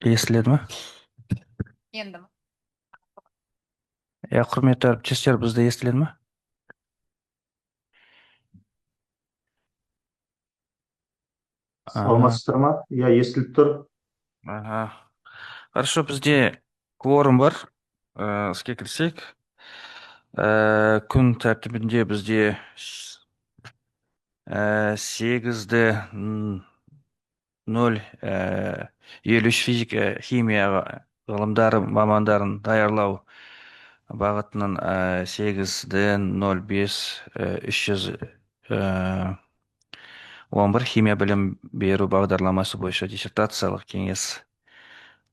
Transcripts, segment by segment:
Естіледі ме? Енді Құрметті әріптестер, бізді естіледі ме? Ага, Саламатсыздар ма? Иә, естіліп тұр. ага. Хорошо, бізде кворум бар. Іске кірсек. Күн тәртібінде бізде 8:03 физика, химия ғылымдары мамандарын даярлау бағытының 8:05-311 химия білім беру бағдарламасы бойынша диссертациялық кеңес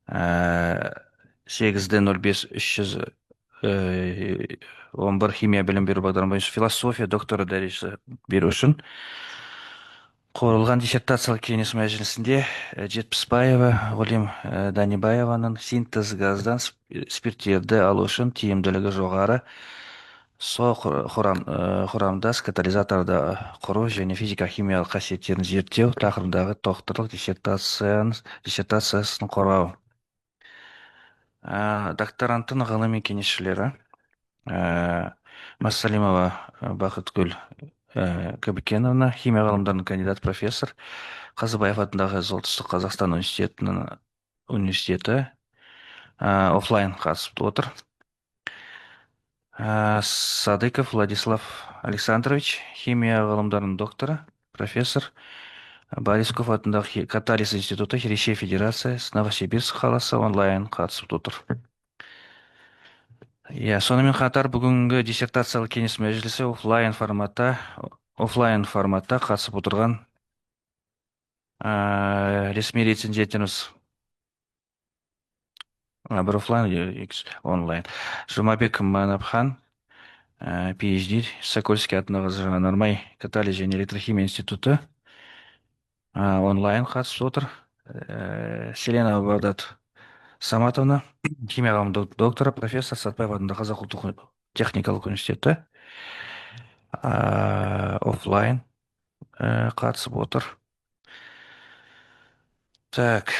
8:05-311 химия білім беру бағдарламасы бойынша философия докторы дәрежесі беру үшін құрылған диссертациялық кеңес мәжілісінде Жетпісбаева Ғұлим Данибаеваның синтез газдан спирттерді алу үшін тиімділігі жоғары құрамдас катализаторды құру және физика-химиялық қасиеттерін зерттеу тақырыбындағы докторлық диссертациясын қорғау. Докторанттың ғылыми кеңесшілері Массалимова Бақытгүл Кабыкеновна, химия ғылымдарының кандидат профессор, Қазыбаев атындағы Солтүстік Қазақстан университеті офлайн қатысып отыр. Садыков Владислав Александрович, химия ғылымдарының докторы, профессор, Борисков атындағы Катализ институты, Ресей Федерациясы, Новосибирск қаласы онлайн қатысып отыр. Сонымен қатар бүгінгі диссертациялық кеңес мәжілісі офлайн форматта қатысып отырған ресми рецензентіміз бір офлайн, екінші онлайн. Жұмабек Манапхан, PhD, Сокольский атындағы Жанармай катализ және электрохимия институты онлайн қатысып отыр. Селена Бағдат Саматовна, химия ғылымының докторы, профессор, Сатпаев атындағы Қазақ ұлттық техникалық университеті офлайн қатысып отыр. Так,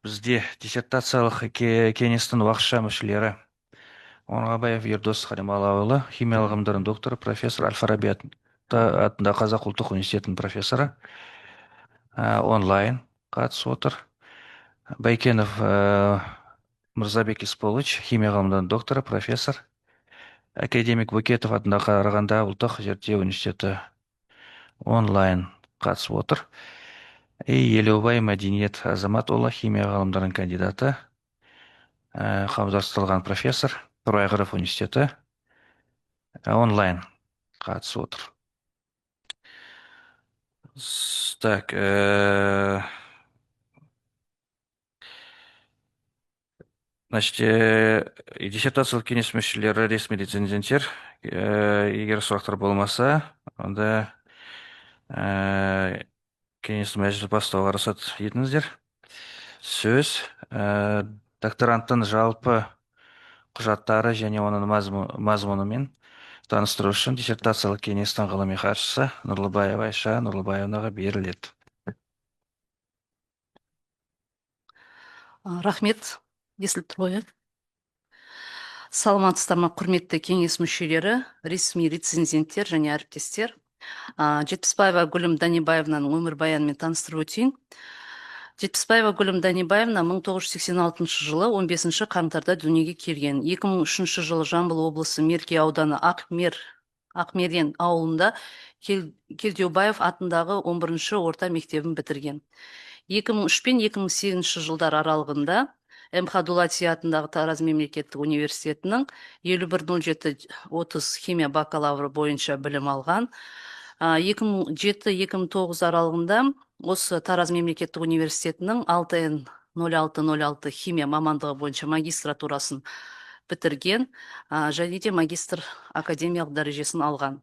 бізде диссертациялық кеңестің уақытша мүшелері Оңғабаев Ердос Халималлаұлы, химия ғылымдарының докторы, профессор, Әл-Фараби атындағы Қазақ ұлттық университетінің профессоры онлайн қатысып отыр. Байкенов Мырзабек Исполыч, химия ғылымдарының докторы, профессор, академик Букетов атындағы Қарағанды ұлттық зерттеу университеті онлайн қатысып отыр. Елеубай Мәдениет Азаматұлы, химия ғылымдарының кандидаты, қауымдастырылған профессор, Торайғыров университеті онлайн қатысып отыр. Так, диссертациялық кеңес мүшелері, ресми рецензенттер, егер сұрақтар болмаса, онда кеңес мәжілісі бастауға рұқсат етіңіздер. Сөз докторанттың жалпы құжаттары және оның мазмұнымен таныстыру үшін диссертациялық кеңестің ғылыми хатшысы Нұрлыбаева Айша Нұрлыбаевнаға беріледі. рахмет, естіліп тұр ғой. Саламатсыздар ма, құрметті кеңес мүшелері, ресми рецензенттер және әріптестер. Жетпісбаева Гүлім Данибаевнаның өмірбаянымен таныстырып өтейін. Жетпісбаева Гүлім Данибаевна 1986 жылы 15 қаңтарда дүниеге келген. 2003 жылы Жамбыл облысы Мерке ауданы Ақмерен ауылында Келдеубаев атындағы 11 орта мектебін бітірген. 2003 пен 2008 жылдар аралығында МХ Дулати атындағы Тараз мемлекеттік университетінің 5107-30 химия бакалавры бойынша білім алған. 2007-2009 аралығында осы Тараз мемлекеттік университетінің 6N0606 химия мамандығы бойынша магистратурасын бітірген, және де магистр академиялық дәрежесін алған.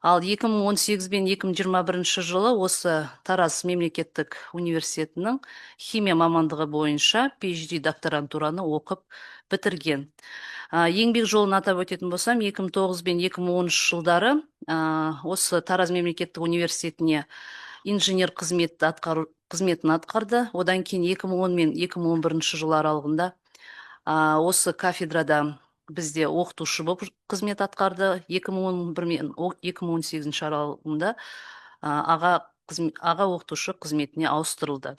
Ал 2018 бен 2021 жылы осы Тараз мемлекеттік университетінің химия мамандығы бойынша PhD докторантураны оқып бітірген. Еңбек жолын атап өтетін болсам, 2009 бен 2013 жылдары осы Тараз мемлекеттік университетіне инженер қызметін атқарды. Одан кейін 2010 мен 2011 жыл аралығында осы кафедрада бізде оқытушы болып қызмет атқарды. 2011 мен 2018 аралығында аға оқытушы қызметіне ауыстырылды.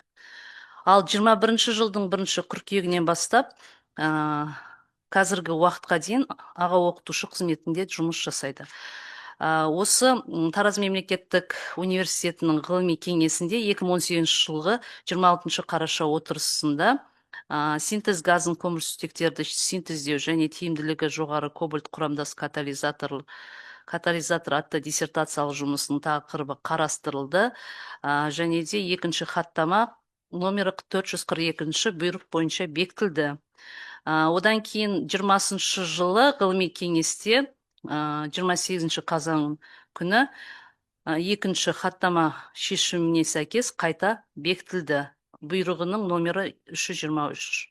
Ал 21 жылдың 1 қыркүйегінен бастап қазіргі уақытқа дейін аға оқытушы қызметінде жұмыс жасайды. Осы Тараз мемлекеттік университетінің ғылыми кеңесінде 2018 жылғы 26 қараша отырысында синтез газын көмірсутектерді синтездеу және тиімділігі жоғары кобальт құрамдас катализатор атты диссертациялық жұмысының тақырыбы қарастырылды. Және де екінші хаттама номері 442 бұйрық бойынша бекітілді. Одан кейін 20 жылы ғылыми кеңесте 28 қазан күні екінші хаттама шешіміне сәйкес қайта бекітілді. Бұйрығының номері 323.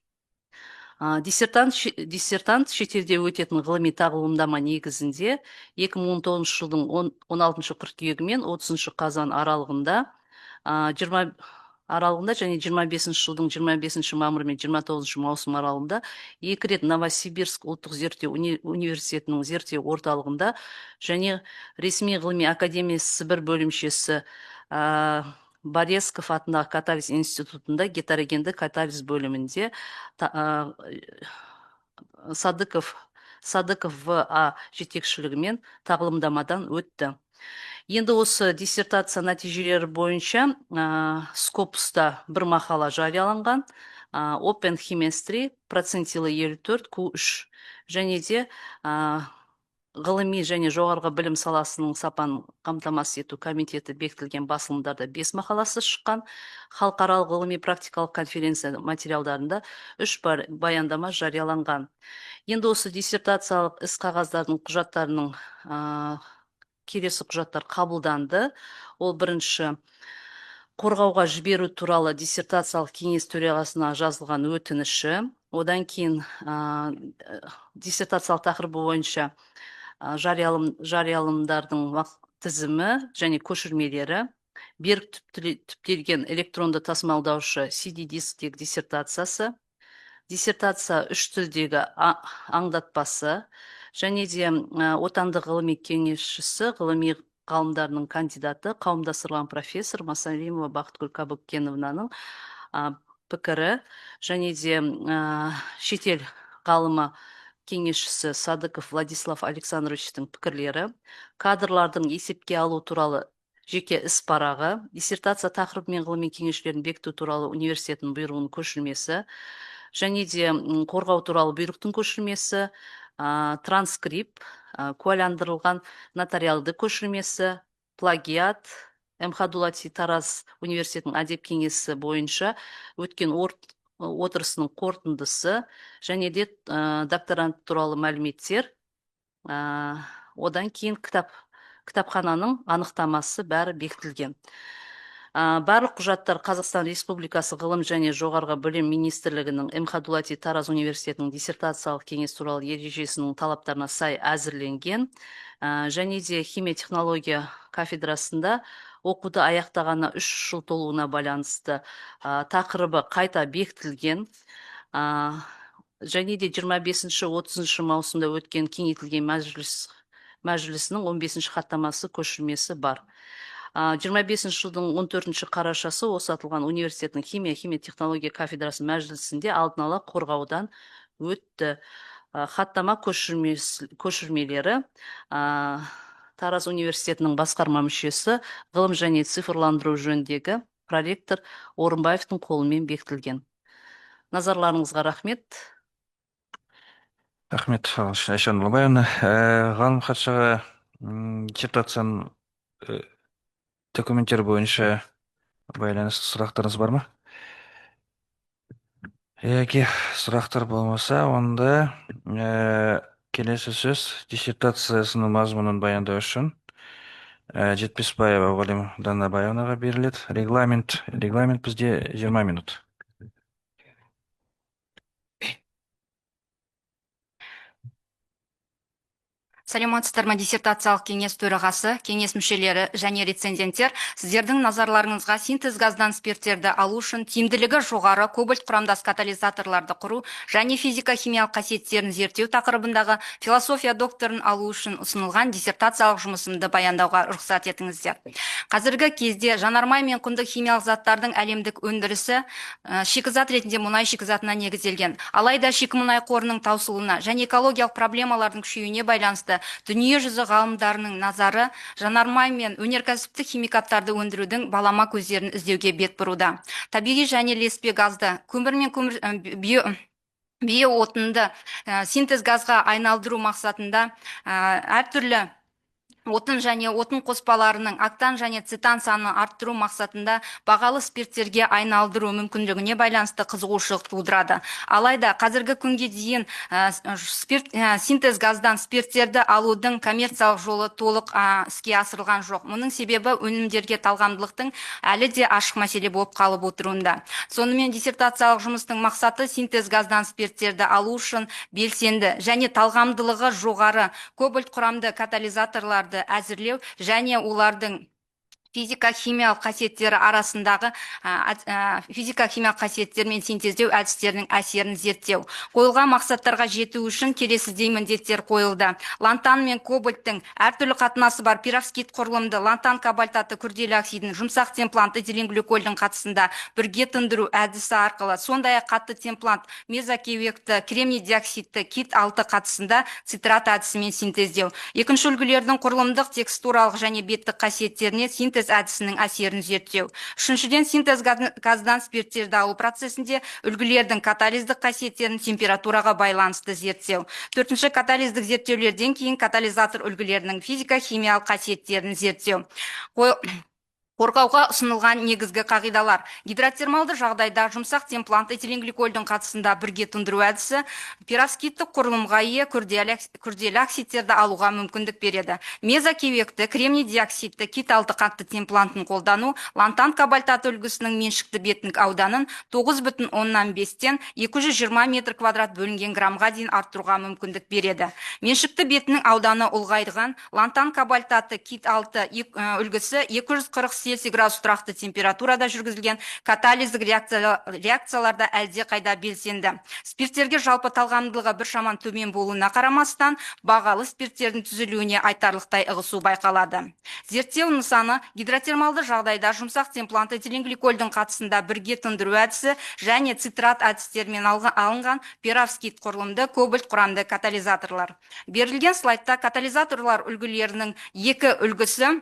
Диссертант шетелде өтетін ғылыми тағылымдама негізінде 2019 жылдың 16 қыркүйегі мен 30 қазан аралығында және 25 жылдың 25 мамыр мен 29 маусым аралығында 2 рет Новосибирск ұлттық зерттеу университетінің зерттеу орталығында және ресми ғылыми академиясы Сібір бөлімшесі Боресков атындағы катализ институтында гетерогенді катализ бөлімінде Садыков В.А. жетекшілігімен тағылымдамадан өтті. Енді осы диссертация нәтижелері бойынша Скопуста бір мақала жарияланған, Open Chemistry процентилы 54 Q3 және де ғылыми және жоғарғы білім саласының сапаны қамтамасыз ету комитеті бекітілген басылымдарда 5 мақаласы шыққан. Халықаралық ғылыми практикалық конференция материалдарында 3 баяндама жарияланған. Енді осы диссертациялық іс қағаздардың құжаттарының келесі құжаттар қабылданды. Ол бірінші қорғауға жіберу туралы диссертациялық кеңес төрағасына жазылған өтініші. Одан кейін диссертациялық тақырыбы бойынша жариялымдардың тізімі және көшірмелері, берік түптелген электронды тасымалдаушы CD-дисктегі диссертациясы, диссертация 3 тілдегі аңдатпасы, және де отандық ғылыми кеңесшісі, ғылыми ғалымдарының кандидаты, қауымдастырылған профессор Масалимова Бақытгүл Кабыкеновнаның пікірі, және де шетел ғалымы кеңесшісі Садыков Владислав Александровичтің пікірлері, кадрлардың есепке алу туралы жеке іс парағы, диссертация тақырыбы мен ғылыми кеңесшілерін бекіту туралы университеттің бұйрығының көшірмесі, және де қорғау туралы бұйрықтың көшірмесі, транскрипт, куәландырылған нотариалды көшірмесі, плагиат, МХ Дулати Тараз университетінің әдеп кеңесі бойынша өткен отырысының қорытындысы, және де докторант туралы мәліметтер, одан кейін кітапхананың анықтамасы бәрі бекітілген. Барлық құжаттар Қазақстан Республикасы ғылым және жоғарғы білім министрлігінің МХ Дулати Тараз университетінің диссертациялық кеңес туралы ережесінің талаптарына сай әзірленген, және де химия технология кафедрасында оқуды аяқтағаны 3 жыл толуына байланысты тақырыбы қайта бекітілген, және де 25-30 маусымда өткен кеңейтілген мәжілісінің 15 хаттамасы көшірмесі бар. 25 жылдың 14 қарашасы осы атылған университеттің химия технология кафедрасы мәжілісінде алдын ала қорғаудан өтті. Хаттама көшірмелері Тараз университетінің басқарма мүшесі, ғылым және цифрландыру жөніндегі проректор Орынбаевтың қолымен бекітілген. Назарларыңызға рахмет. Рахмет, Айшан Нұрбаевна. Ғалым хатшыға диссертацияның документтері бойынша байланысты сұрақтарыңыз бар ма? Егер сұрақтар болмаса, онда келесі сөз диссертациясының мазмұнын баяндау үшін Жетпесбаева Оғалим Данабаевнаға беріледі. Регламент бізде 20 минут. Саламатсыздар ма, диссертациялық кеңес төрағасы, кеңес мүшелері және рецензенттер, сіздердің назарларыңызға синтез газдан спирттерді алу үшін тиімділігі жоғары кобальт құрамдас катализаторларды құру және физика-химиялық қасиеттерін зерттеу тақырыбындағы философия докторын алу үшін ұсынылған диссертациялық жұмысымды баяндауға рұқсат етіңіздер. Қазіргі кезде жанармай мен құнды химиялық заттардың әлемдік өндірісі шикізат ретінде мұнай шикізатына негізделген. Алайда шикі мұнай қорының таусылуына және экологиялық проблемалардың күшеюіне байланысты дүние жүзі ғалымдарының назары жанармай мен өнеркәсіптік химикаттарды өндірудің балама көздерін іздеуге бет бұруда. Табиғи және ілеспе газды, көмір мен биоотынды синтез газға айналдыру мақсатында әртүрлі отын және отын қоспаларының октан және цетан санын арттыру мақсатында бағалы спирттерге айналдыру мүмкіндігіне байланысты қызығушылық тудырады. Алайда қазіргі күнге дейін синтез газдан спирттерді алудың коммерциялық жолы толық іске асырылған жоқ. Мұның себебі өнімдерге талғамдылықтың әлі де ашық мәселе болып қалып отыруында. Сонымен диссертациялық жұмыстың мақсаты синтез газдан спирттерді алу үшін белсенді және талғамдылығы жоғары кобальт құрамды катализаторларды әзірлеу және олардың физика-химиялық қасиеттері арасындағы физика-химиялық қасиеттер мен синтездеу әдістерінің әсерін зерттеу. Қойылған мақсаттарға жету үшін келесідей міндеттер қойылды. Лантан мен кобальттың әртүрлі қатынасы бар пероксид құрылымды лантан кобальтаты күрделі оксидін жұмсақ темплант этиленгликольдің қатысында бірге тындыру әдісі арқылы, сондай-ақ қатты темплант мезокеуекті кремний диоксидті кит 6 қатысында цитрат әдісімен синтездеу. Екінші үлгілердің құрылымдық, текстуралық және беттік қасиеттеріне синтез әдісінің әсерін зерттеу. Үшіншіден, синтез газдан спирттерді алу процесінде үлгілердің катализдік қасиеттерін температураға байланысты зерттеу. Төртінші, катализдік зерттеулерден кейін катализатор үлгілерінің физика-химиялық қасиеттерін зерттеу. Қорғауға ұсынылған негізгі қағидалар. Гидротермалды жағдайда жұмсақ темплант этиленгликольдің қатысында бірге тұндыру әдісі пероксидтік құрылымға ие күрделі оксидтерді алуға мүмкіндік береді. Мезокеуекті кремний диоксидті кит 6 қатты темплантын қолдану лантан кобальтаты үлгісінің меншікті бетінің ауданын 9,5-тен 220 метр квадрат бөлінген граммға дейін арттыруға мүмкіндік береді. Меншікті бетінің ауданы ұлғайған лантан кобальтаты кит 6 үлгісі 240 Цельсий градус тұрақты температурада жүргізілген катализдік реакцияларда әлде қайда белсенді. Спирттерге жалпы талғамдылығы бір шаман төмен болуына қарамастан, бағалы спирттердің түзілуіне айтарлықтай ығысу байқалады. Зерттеу нысаны гидротермалды жағдайда жұмсақ темплант этиленгликольдің қатысында бірге тындыру әдісі және цитрат әдістермен алынған пероксид құрылымды кобальт құрамды катализаторлар. Берілген слайдта катализаторлар үлгілерінің екі үлгісі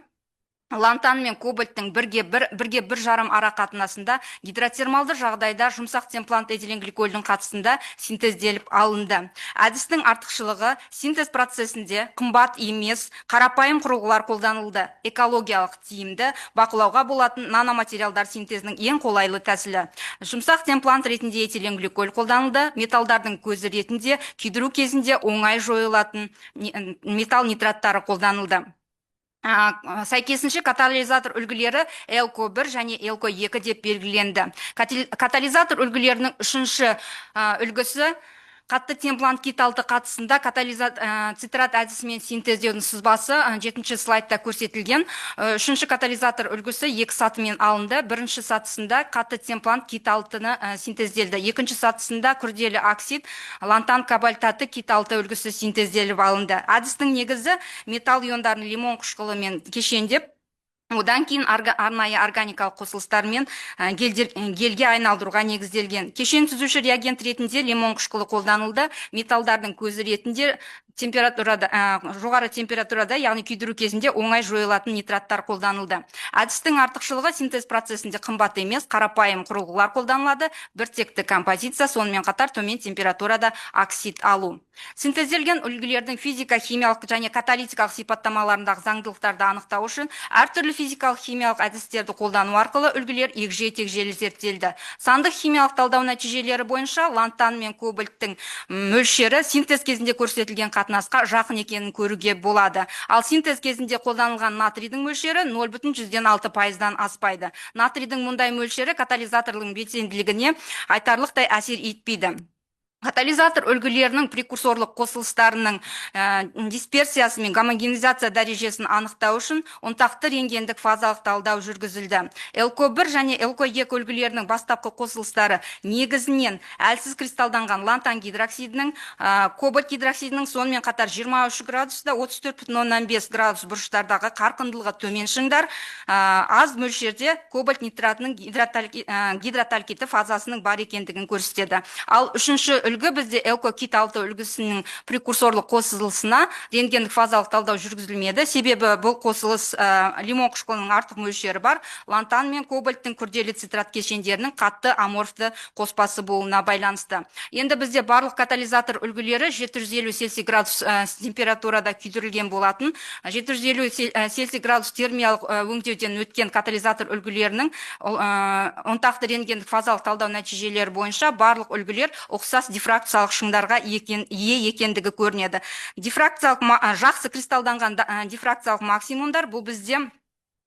лантан мен кобальттың бірге бір жарым ара қатынасында гидротермалды жағдайда жұмсақ темплант этиленгликольдің қатысында синтезделіп алынды. Әдістің артықшылығы синтез процесінде қымбат емес, қарапайым құрылғылар қолданылды. Экологиялық тиімді бақылауға болатын наноматериалдар синтезінің ең қолайлы тәсілі. Жұмсақ темплант ретінде этиленгликоль қолданылды. Металдардың көзі ретінде күйдіру кезінде оңай жойылатын металл нитраттары қолданылды. Сәйкесінше катализатор үлгілері ЛКО1 және ЛКО2 деп белгіленді. Катализатор үлгілерінің үшінші үлгісі қатты темплант кит 6 қатысында цитрат әдісімен синтездеудің сызбасы 7-ші слайдта көрсетілген. Үшінші катализатор үлгісі екі сатымен алынды. Бірінші сатысында қатты темплант кит 6-ны синтезделді. Екінші сатысында күрделі оксид лантан кобальтаты кит 6 үлгісі синтезделіп алынды. Әдістің негізі металл иондарын лимон қышқылымен кешендеп, одан кейін арнайы органикалық қосылыстармен гельге айналдыруға негізделген. Кешен түзуші реагент ретінде лимон қышқылы қолданылды. Металдардың көзі ретінде жоғары температурада, яғни күйдіру кезінде оңай жойылатын нитраттар қолданылды. Әдістің артықшылығы синтез процесінде қымбат емес, қарапайым құрылғылар қолданылады, біртекті композиция, сонымен қатар төмен температурада оксид алу. Синтезделген үлгілердің физика-химиялық және каталитикалық сипаттамаларындағы заңдылықтарды анықтау үшін әртүрлі физикалық химиялық әдістерді қолдану арқылы үлгілер егжей-тегжейлі зерттелді. Сандық химиялық талдау нәтижелері бойынша лантан мен кобальттың мөлшері синтез кезінде көрсетілген қатынасқа жақын екенін көруге болады. Ал синтез кезінде қолданылған натрийдің мөлшері 0,6%-дан аспайды. Натрийдің мұндай мөлшері катализаторлың белсенділігіне айтарлықтай әсер етпейді. Катализатор үлгілерінің прекурсорлық қосылыстарының дисперсиясы мен гомогенизация дәрежесін анықтау үшін ұнтақты рентгендік фазалық талдау жүргізілді. ЛК1 және ЛК2 үлгілерінің бастапқы қосылыстары негізінен әлсіз кристалданған лантан гидроксидінің, кобальт гидроксидінің, сонымен қатар 23 градуста 34,5 градус бұрыштардағы қарқындылығы төмен шыңдар, аз мөлшерде кобальт нитратының гидроталкиті фазасының бар екендігін көрсетеді. Ал үшінші үлгі бізде ЛК-кит 6 үлгісінің прекурсорлық қосылысына рентгендік фазалық талдау жүргізілмеді. Себебі бұл қосылыс лимон қышқылының артық мөлшері бар лантан мен кобальттың күрделі цитрат кешендерінің қатты аморфты қоспасы болуына байланысты. Енді бізде барлық катализатор үлгілері 750 Цельсий градус температурада күйдірілген болатын. 750 Цельсий градус термиялық өңдеуден өткен катализатор үлгілерінің ұнтақты рентгендік фазалық талдау нәтижелері бойынша барлық үлгілер ұқсас дифракциялық шыңдарға ие екендігі көрінеді. Жақсы кристалданған дифракциялық максимумдар бұл бізде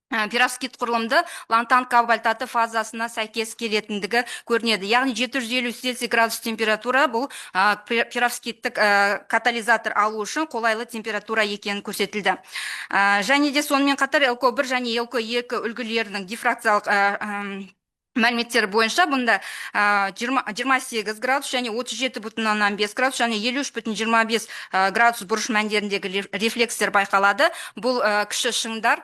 пировскит құрылымды лантан кобальтаты фазасына сәйкес келетіндігі көрінеді. Яғни 750 Цельсий градус температура бұл пировскиттік катализатор алу үшін қолайлы температура екенін көрсетілді. Және де сонымен қатар ЛК1 және ЛК2 үлгілерінің дифракциялық мәліметтері бойынша бұнда 28 градус және 37,5 градус және 53,25 градус бұрыш мәндеріндегі рефлекстер байқалады. Бұл кіші шыңдар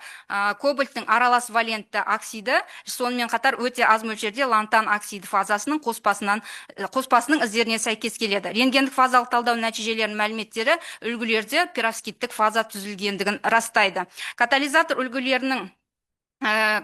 кобальттың аралас валентті оксиді, сонымен қатар өте аз мөлшерде лантан оксиді фазасының қоспасының іздеріне сәйкес келеді. Рентгендік фазалық талдау нәтижелерінің мәліметтері үлгілерде пировскиттік фаза түзілгендігін растайды. Катализатор үлгілерінің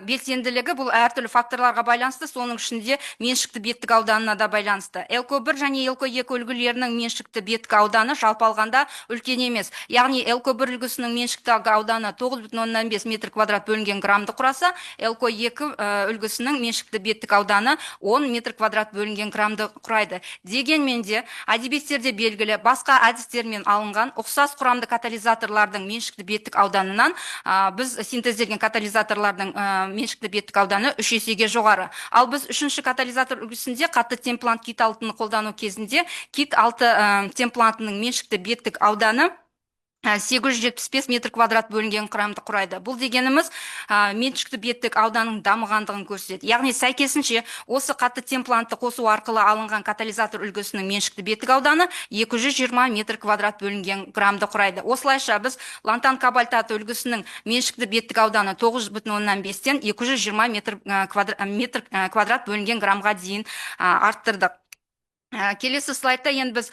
белсенділігі бұл әртүрлі факторларға байланысты, соның ішінде меншікті беттік ауданына да байланысты. ЛК1 және ЛК2 үлгілерінің меншікті беттік ауданы жалпы алғанда үлкен емес. Яғни ЛК1 үлгісінің меншікті ауданы 9,5 метр квадрат бөлінген граммды құраса, ЛК2 үлгісінің меншікті беттік ауданы 10 метр квадрат бөлінген граммды құрайды. Дегенмен де әдебиеттерде белгілі басқа әдістермен алынған ұқсас құрамды катализаторлардың меншікті беттік ауданынан біз синтезделген катализаторлардың меншікті беттік ауданы 3 есеге жоғары. Ал біз үшінші катализатор үлгісінде қатты темплант кит 6-ны қолдану кезінде кит 6 темплантының меншікті беттік ауданы 875 метр квадрат бөлінген құрамды құрайды. Бұл дегеніміз меншікті беттік ауданның дамығандығын көрсетеді. Яғни сәйкесінше осы қатты темплантты қосу арқылы алынған катализатор үлгісінің меншікті беттік ауданы 220 метр квадрат бөлінген граммды құрайды. Осылайша біз лантан кобальтаты үлгісінің меншікті беттік ауданы 9,5-тен 220 метр квадрат бөлінген граммға дейін арттырдық. Келесі слайдта енді біз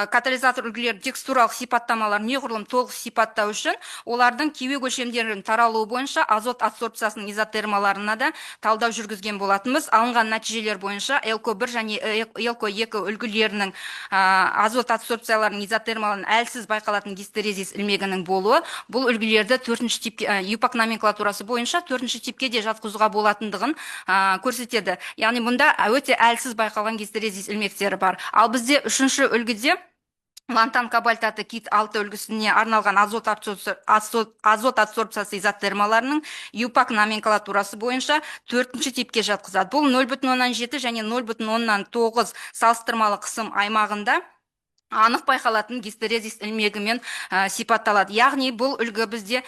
катализатор үлгілері текстуралық сипаттамалар неғұрлым толық сипаттау үшін олардың кеуек өлшемдерінің таралуы бойынша азот адсорбциясының изотермаларына да талдау жүргізген болатынбыз. Алынған нәтижелер бойынша ЛК1 және ЛК2 үлгілерінің азот адсорбцияларының изотермаларын әлсіз байқалатын гистерезис ілмегінің болуы бұл үлгілерді 4-ші типке ЮПАК номенклатурасы бойынша 4-ші типке де жатқызуға болатындығын көрсетеді. Яғни мұнда өте әлсіз байқалған гистерезис ілмектері бар. Ал бізде үшінші үлгіде лантан кобальтаты кит 6 үлгісіне арналған азот адсорбциясы изотермаларының ЮПАК номенклатурасы бойынша 4-ші типке жатқызады. Бұл 0,7 және 0,9 салыстырмалы қысым аймағында анық байқалатын гистерезис ілмегімен сипатталады. Яғни бұл үлгі бізде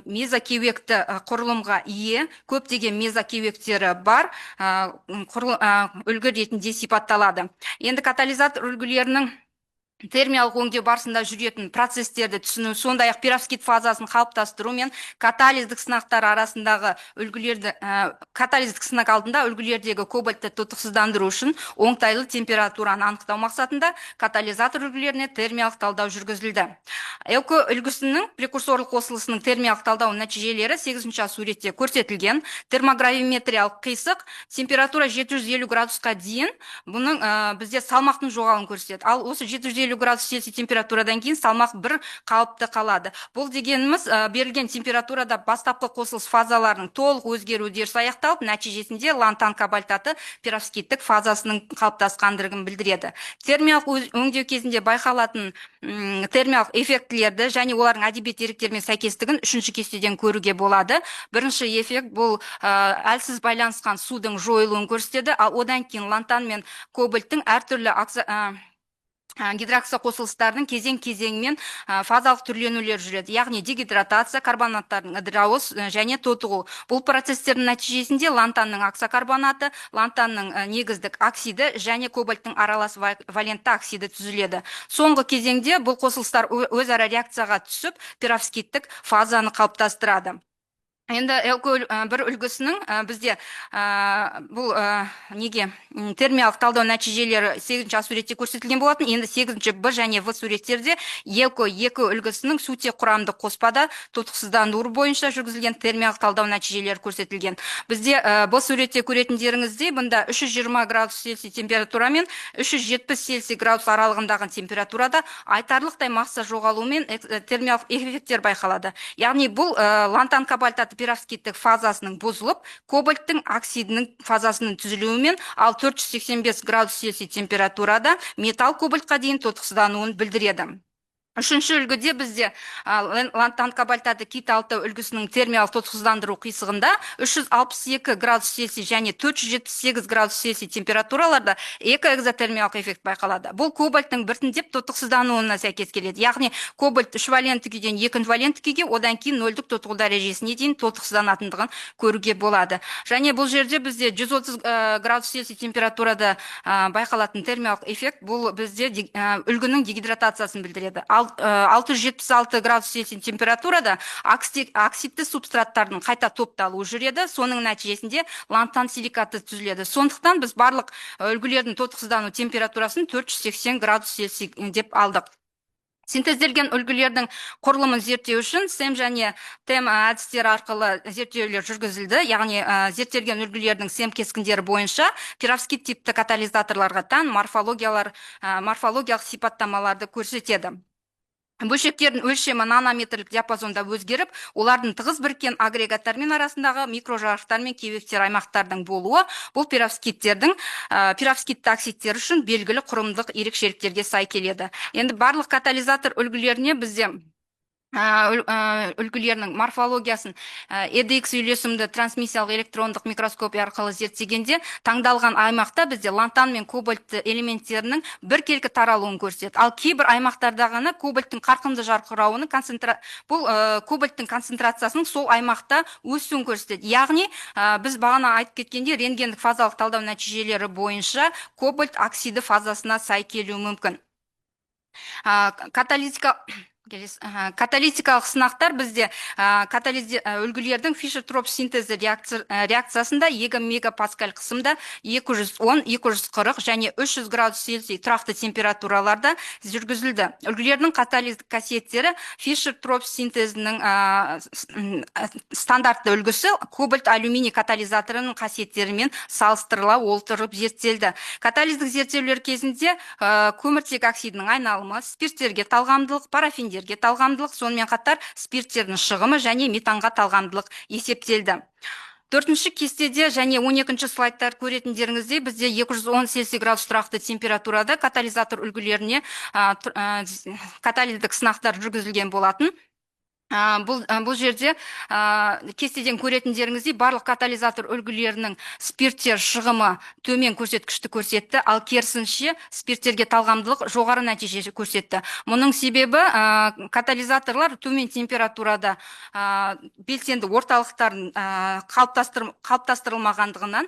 мезокеуекті құрылымға ие, көптеген мезокеуектері бар үлгі ретінде сипатталады. Енді катализатор үлгілерінің термиялық өңдеу барысында жүретін процестерді түсіну, сондай-ақ пировскит фазасын қалыптастыру мен катализдік сынақтар арасындағы үлгілерді катализдік сынақ алдында үлгілердегі кобальтты тотықсыздандыру үшін оңтайлы температураны анықтау мақсатында катализатор үлгілеріне термиялық талдау жүргізілді. ЛК үлгісінің прекурсорлық қосылысының термиялық талдау нәтижелері 8-ші суретте көрсетілген. Термогравиметриялық қисық температура 750 градусқа дейін бұның бізде салмақтың жоғалуын көрсетеді. Ал осы 750 градус Цельсий температурадан кейін салмақ бір қалыпты қалады. Бұл дегеніміз берілген температурада бастапқы қосылыс фазаларының толық өзгеру үдерісі аяқталып, нәтижесінде лантан кобальтаты пировскиттік фазасының қалыптасқандығын білдіреді. Термиялық өңдеу кезінде байқалатын термиялық эффектілерді және олардың әдебиет деректерімен сәйкестігін үшінші кестеден көруге болады. Бірінші эффект бұл әлсіз байланысқан судың жойылуын көрсетеді, ал одан кейін лантан мен кобальттың әртүрлі гидроксия қосылыстарының кезең-кезеңмен фазалық түрленулер жүреді. Яғни дегидратация, карбонаттардың ыдырауыс және тотығу. Бұл процестердің нәтижесінде лантанның оксокарбонаты, лантанның негіздік оксиді және кобальттың аралас валентті оксиді түзіледі. Соңғы кезеңде бұл қосылыстар өзара реакцияға түсіп, пероксидтік фазаны қалыптастырады. Енді бір үлгісінің бізде бұл неге термиялық талдау нәтижелері 8-ші суретте көрсетілген болатын. Енді 8-ші Б және В суреттерде екі үлгісінің сутек құрамды қоспада тотықсыздандыру бойынша жүргізілген термиялық талдау нәтижелері көрсетілген. Бізде бұл суретте көретіндеріңіздей, бұнда 320 градус Цельсий температура мен 370 Цельсий градус аралығындағы температурада айтарлықтай масса жоғалуымен термиялық эффекттер байқалады. Яғни бұл лантан кобальтаты пероксидтік фазасының бұзылып, кобальттың оксидінің фазасының түзілуімен, ал 485 градус Цельсий температурада металл кобальтқа дейін тотықсыздануын білдіреді. Үшінші үлгіде бізде лантан кобальтаты кит-6 үлгісінің термиялық тотықсыздандыру қисығында 362 градус Цельсий және 478 градус Цельсий температураларда экоэкзотермиялық эффект байқалады. Бұл кобальттың біртіндеп тотықсыздануына сәйкес келеді. Яғни кобальт 3 валентті күйден 2 валентті күйге, одан кейін 0-дік тотығу дәрежесіне дейін тотықсызданатындығын көруге болады. Және бұл жерде бізде 130 градус Цельсий температурада байқалатын термиялық эффект бұл бізде үлгінің дегидратациясын білдіреді. 676 градус Цельсий температурада оксидті субстраттардың қайта топталуы жүреді. Соның нәтижесінде лантан силикаты түзіледі. Сондықтан біз барлық үлгілердің тотықсыздану температурасын 480 градус Цельсий деп алдық. Синтезделген үлгілердің құрылымын зерттеу үшін СЭМ және ТЭМ әдістері арқылы зерттеулер жүргізілді. Яғни зерттелген үлгілердің СЭМ кескіндері бойынша пероксид типті катализаторларға тән морфологиялық сипаттамаларды көрсетеді. Бөлшектердің өлшемі нанометрлік диапазонда өзгеріп, олардың тығыз біріккен агрегаттармен арасындағы микрожарықтар мен кеуектер аймақтардың болуы бұл пероксидтің оксидтер үшін белгілі құрылымдық ерекшеліктерге сай келеді. Енді барлық катализатор үлгілеріне бізде үлгілерінің морфологиясын EDX үйлесімді трансмиссиялық электрондық микроскопия арқылы зерттегенде таңдалған аймақта бізде лантан мен кобальт элементтерінің біркелкі таралуын көрсетеді. Ал кейбір аймақтарда ғана кобальттың қарқынды жарқырауының бұл кобальттың концентрациясының сол аймақта өсуін көрсетеді. Яғни біз бағана айтып кеткенде рентгендік фазалық талдау нәтижелері бойынша кобальт оксиді фазасына сай келуі мүмкін. Каталитикалық сынақтар бізде үлгілердің Фишер-Тропш синтезі реакциясында 2 мегапаскаль қысымда 210, 240 және 300 градус Цельсий тұрақты температураларда жүргізілді. Үлгілердің катализдік қасиеттері Фишер-Тропш синтезінің стандартты үлгісі кобальт алюминий катализаторының қасиеттерімен салыстырыла отырып зерттелді. Катализдік зерттеулер кезінде көміртек оксидінің айналымы, спирттерге талғамдылық, парафиндерге талғамдылық, сонымен қатар спирттердің шығымы және метанға талғамдылық есептелді. 4-ші кестеде және 12-ші слайдтар көретіндеріңізде бізде 210 Цельсий градус тұрақты температурада катализатор үлгілеріне катализдік сынақтар жүргізілген болатын. Бұл жерде кестеден көретіндеріңіздей барлық катализатор үлгілерінің спирттер шығымы төмен көрсеткішті көрсетті, ал керісінше спирттерге талғамдылық жоғары нәтиже көрсетті. Мұның себебі катализаторлар төмен температурада белсенді орталықтардың қалыптастырылмағандығынан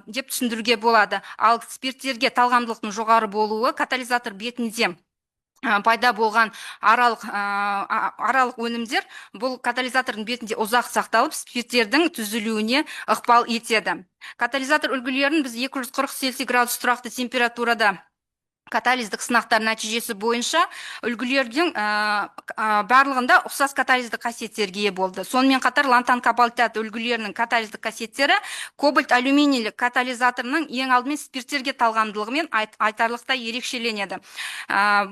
деп түсіндіруге болады. Ал спирттерге талғамдылықтың жоғары болуы катализатор бетінде пайда болған аралық өнімдер бұл катализатордың бетінде ұзақ сақталып, спирттердің түзілуіне ықпал етеді. Катализатор үлгілерін біз 240 Цельсий градус тұрақты температурада катализдік сынақтар нәтижесі бойынша үлгілердің барлығында ұқсас катализдік қасиеттерге ие болды. Сонымен қатар лантан кобальтаты үлгілерінің катализдік қасиеттері кобальт алюминийлік катализаторының ең алдымен спирттерге талғамдылығымен айтарлықтай ерекшеленеді.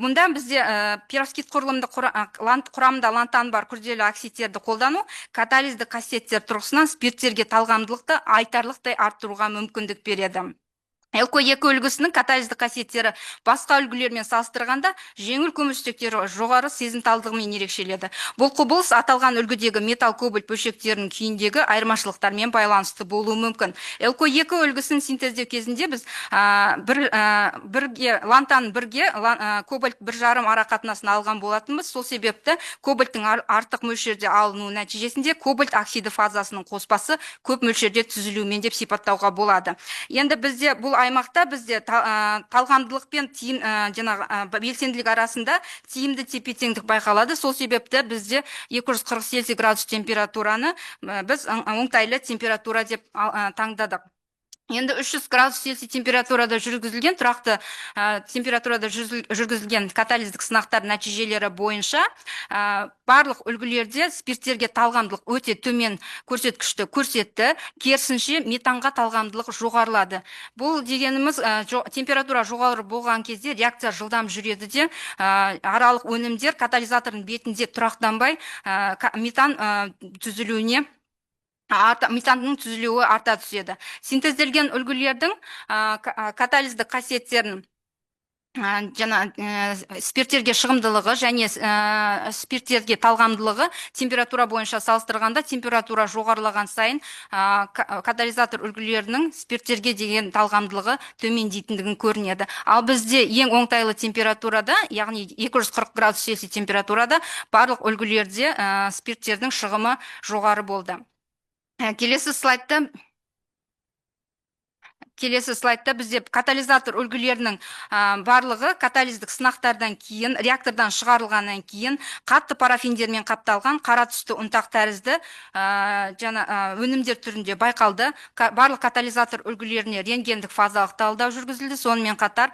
Мұнда бізде пероксид құрамында лантан бар күрделі оксидтерді қолдану катализдік қасиеттер тұрғысынан спирттерге талғамдылықты айтарлықтай арттыруға мүмкіндік береді. ЛК2 үлгісінің катализдік қасиеттері басқа үлгілермен салыстырғанда жеңіл көмірсутектері жоғары сезімталдығымен ерекшеледі. Бұл құбылыс аталған үлгідегі металл кобальт бөлшектерінің күйіндегі айырмашылықтармен байланысты болуы мүмкін. ЛК2 үлгісін синтездеу кезінде біз лантан бірге кобальт 1,5 ара қатынасын алған болатынбыз. Сол себепті кобальттың артық мөлшерде алынуы нәтижесінде кобальт оксиді фазасының қоспасы көп мөлшерде түзілуімен деп сипаттауға болады. Енді бізде бұл аймақта бізде талғамдылық пен белсенділік арасында тиімді тепе-теңдік байқалады. Сол себепті бізде 240 Цельсий градус температураны біз оңтайлы температура деп таңдадық. Енді 300 градус Цельсий температурада жүргізілген, тұрақты температурада жүргізілген катализдік сынақтар нәтижелері бойынша барлық үлгілерде спирттерге талғамдылық өте төмен көрсеткішті көрсетті, керісінше метанға талғамдылық жоғарылады. Бұл дегеніміз температура жоғары болған кезде реакция жылдам жүреді де, аралық өнімдер катализатордың бетінде тұрақтанбай метан түзілуіне метанның түзілуі арта түседі. Синтезделген үлгілердің катализдік қасиеттерін спирттерге шығымдылығы және спирттерге талғамдылығы температура бойынша салыстырғанда температура жоғарылаған сайын катализатор үлгілерінің спирттерге деген талғамдылығы төмендейтіндігін көрінеді. Ал бізде ең оңтайлы температурада, яғни 240 градус Цельсий температурада барлық үлгілерде спирттердің шығымы жоғары болды. Келесі слайдта бізде катализатор үлгілерінің барлығы катализдік сынақтардан кейін, реактордан шығарылғаннан кейін қатты парафиндермен қапталған қара түсті ұнтақ тәрізді өнімдер түрінде байқалды. Барлық катализатор үлгілеріне рентгендік фазалық талдау жүргізілді, сонымен қатар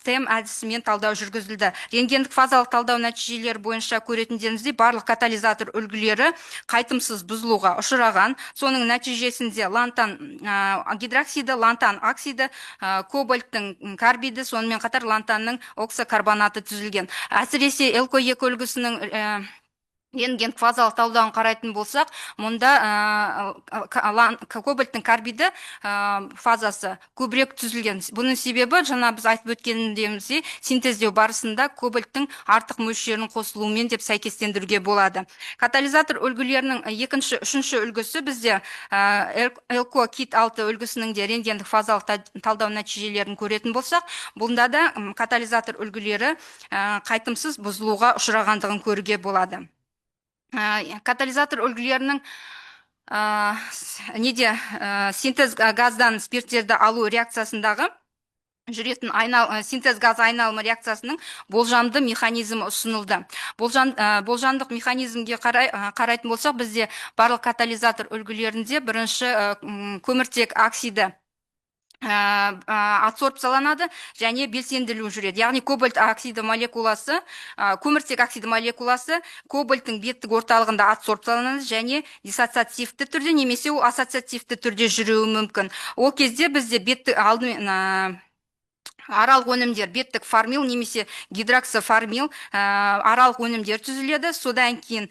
ТЭМ әдісімен талдау жүргізілді. Рентгендік фазалық талдау нәтижелері бойынша көретіндеріміздей барлық катализатор үлгілері қайтымсыз бұзылуға ұшыраған. Соның нәтижесінде лантан гидроксиді, лантан оксиді, кобальттың карбиді, сонымен қатар лантанның оксокарбонаты түзілген. Әсіресе ЛК2 үлгісінің рентген фазалық талдауын қарайтын болсақ, мұнда кобальттың карбиді фазасы көбірек түзілген. Бұның себебі, жаңа біз айтып өткеніміздей, синтездеу барысында кобальттың артық мөлшерінің қосылуымен деп сәйкестендіруге болады. Катализатор үлгілерінің екінші, үшінші үлгісі бізде ЛК-KIT6 үлгісінің де рентгендік фазалық талдау нәтижелерін көретін болсақ, бұнда да катализатор үлгілері қайтымсыз бұзылуға ұшырағандығын көруге болады. Катализатор үлгілерінің синтез газдан спирттерді алу реакциясындағы жүретін синтез газ айналымы реакциясының болжамды механизмі ұсынылды. Болжамдық механизмге қарайтын болсақ, бізде барлық катализатор үлгілерінде бірінші көміртек оксиді адсорбцияланады және белсенділу жүреді. Яғни кобальт оксиді молекуласы, көміртек оксиді молекуласы кобальттың беттік орталығында адсорбцияланады және диссоциативті түрде немесе ассоциативті түрде жүруі мүмкін. Ол кезде бізде беттік аралық өнімдер беттік формил немесе гидроксоформил аралық өнімдер түзіледі. Содан кейін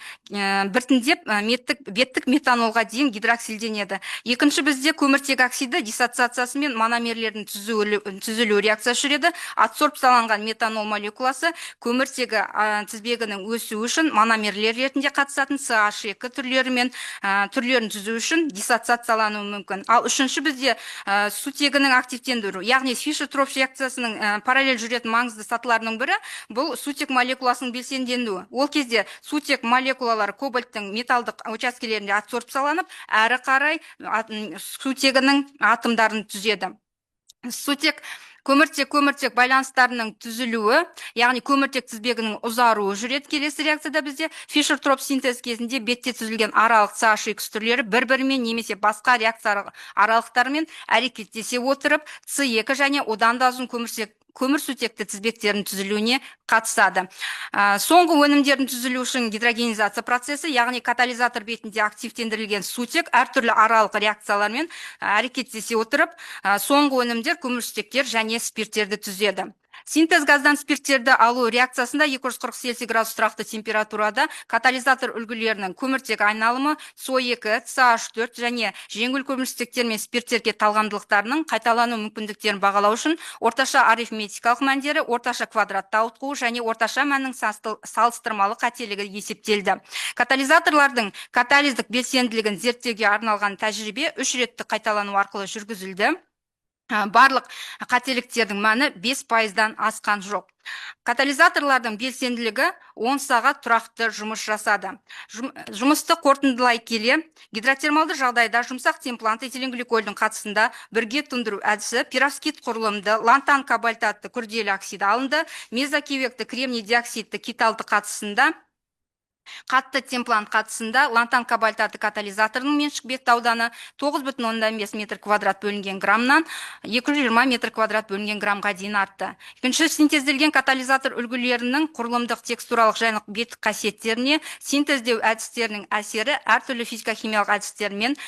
біртіндеп беттік метанолға дейін гидроксилденеді. Екінші бізде көміртек оксиді диссоциациясы мен мономерлердің түзілу реакциясы жүреді. Адсорбцияланған метанол молекуласы көміртегі тізбегінің өсу үшін мономерлер ретінде қатысатын CH2 түрлері мен түрлерін түзу үшін диссоциациялануы мүмкін. Ал үшінші бізде сутегінің активтендіру, яғни Фишер-Тропш реакциясының параллель жүретін маңызды сатыларының бірі бұл сутек молекуласының белсенденуі. Ол кезде сутек молекулалары кобальттың металдық учаскелерінде адсорбцияланып, әрі қарай сутегінің атомдарын түзеді. Сутек көміртек байланыстарының түзілуі, яғни көміртек тізбегінің ұзаруы жүреді. Келесі реакцияда бізде Фишер-Тропш синтез кезінде бетте түзілген аралық CH2 түрлері бір-бірімен немесе басқа реакция аралықтарымен әрекеттесе отырып, С2 және одан да ұзын көмірсутекті тізбектердің түзілуіне қатысады. Соңғы өнімдердің түзілу үшін гидрогенизация процесі, яғни катализатор бетінде активтендірілген сутек әртүрлі аралық реакциялармен әрекеттесе отырып, соңғы өнімдер көмірсутектер және спирттерді түзеді. Синтез газдан спирттерді алу реакциясында 240 Цельсий градус тұрақты температурада катализатор үлгілерінің көміртек айналымы СО2, CH4 және жеңіл көмірсутектер мен спирттерге талғамдылықтарының қайталану мүмкіндіктерін бағалау үшін орташа арифметикалық мәндері, орташа квадратты ауытқуы және орташа мәннің салыстырмалы қателігі есептелді. Катализаторлардың катализдік белсенділігін зерттеуге арналған тәжірибе 3 ретті қайталану арқылы жүргізілді. Барлық қателіктердің мәні 5%-дан асқан жоқ. Катализаторлардың белсенділігі 10 сағат тұрақты жұмыс жасады. Жұмысты қорытындылай келе, гидротермалды жағдайда жұмсақ темплант этиленгликольдің қатысында бірге тұндыру әдісі пероксид құрылымды лантан кобальтатты күрделі оксид алынды, мезокевекті кремний диоксидті кеталды қатысында қатты темплант қатысында лантан кобальтаты катализаторының меншік бетті ауданы 9,5 метр квадрат бөлінген граммнан 220 метр квадрат бөлінген граммға дейін артты. Екінші, синтезделген катализатор үлгілерінің құрылымдық текстуралық және беттік қасиеттеріне синтездеу әдістерінің әсері әртүрлі физика-химиялық әдістермен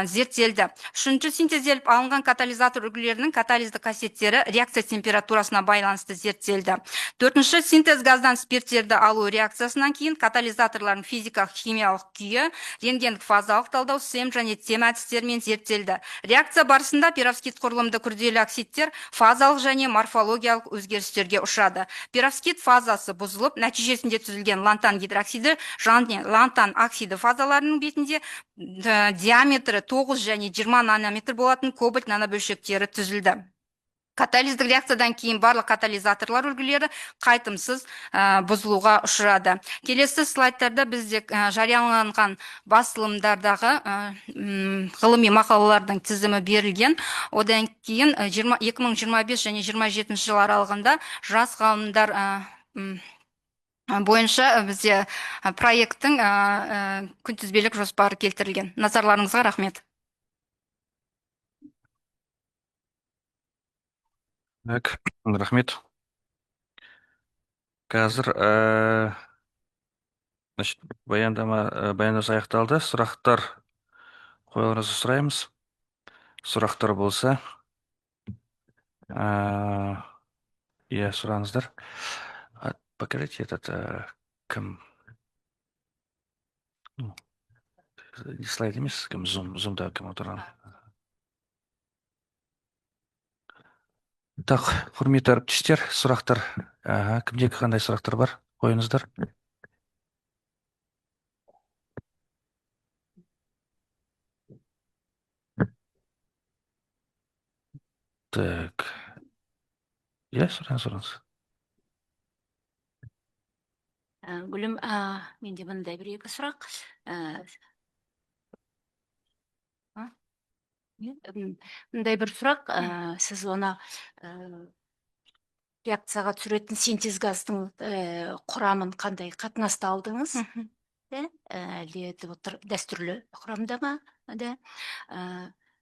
зерттелді. Үшінші, синтезделіп алынған катализатор үлгілерінің катализдік қасиеттері реакция температурасына байланысты зерттелді. Төртінші, синтез газдан спирттерді алу реакциясынан кейін катализаторлардың физикалық химиялық күйі, рентгендік фазалық талдау, СЭМ және тем әдістермен зерттелді. Реакция барысында пероксид құрылымды күрделі оксидтер фазалық және морфологиялық өзгерістерге ұшады. Пероксид фазасы бұзылып, нәтижесінде түзілген лантан гидроксиді және лантан оксиді фазаларының бетінде диаметрі 9 және 20 нанометр болатын кобальт нанобөлшектері түзілді. Катализдік реакциядан кейін барлық катализаторлар үлгілері қайтымсыз бұзылуға ұшырады. Келесі слайдтарда бізде жарияланған басылымдардағы ғылыми мақалалардың тізімі берілген. Одан кейін 2025 және 27 жыл аралығында жас ғалымдар бойынша бізде проекттің күнтізбелік жоспары келтірілген. Назарларыңызға рахмет. Так, рахмет. Қазір баяндамасы аяқталды. Сұрақтар қоюларыңызды сұраймыз. Сұрақтар болса, сұраңыздар. Покажите этот кім слайд емес, кім зумда кім отырған. Так, құрметті әріптестер, сұрақтар. Кімде қандай сұрақтар бар? Қойыңыздар. Так. Сұраңыз. Гүлім, менде мындай бір екі сұрақ. Мындай бір сұрақ, сіз оны реакцияға түсіретін синтез газдың құрамын қандай қатынаста алдыңыз? Әлде дәстүрлі құрамда ма?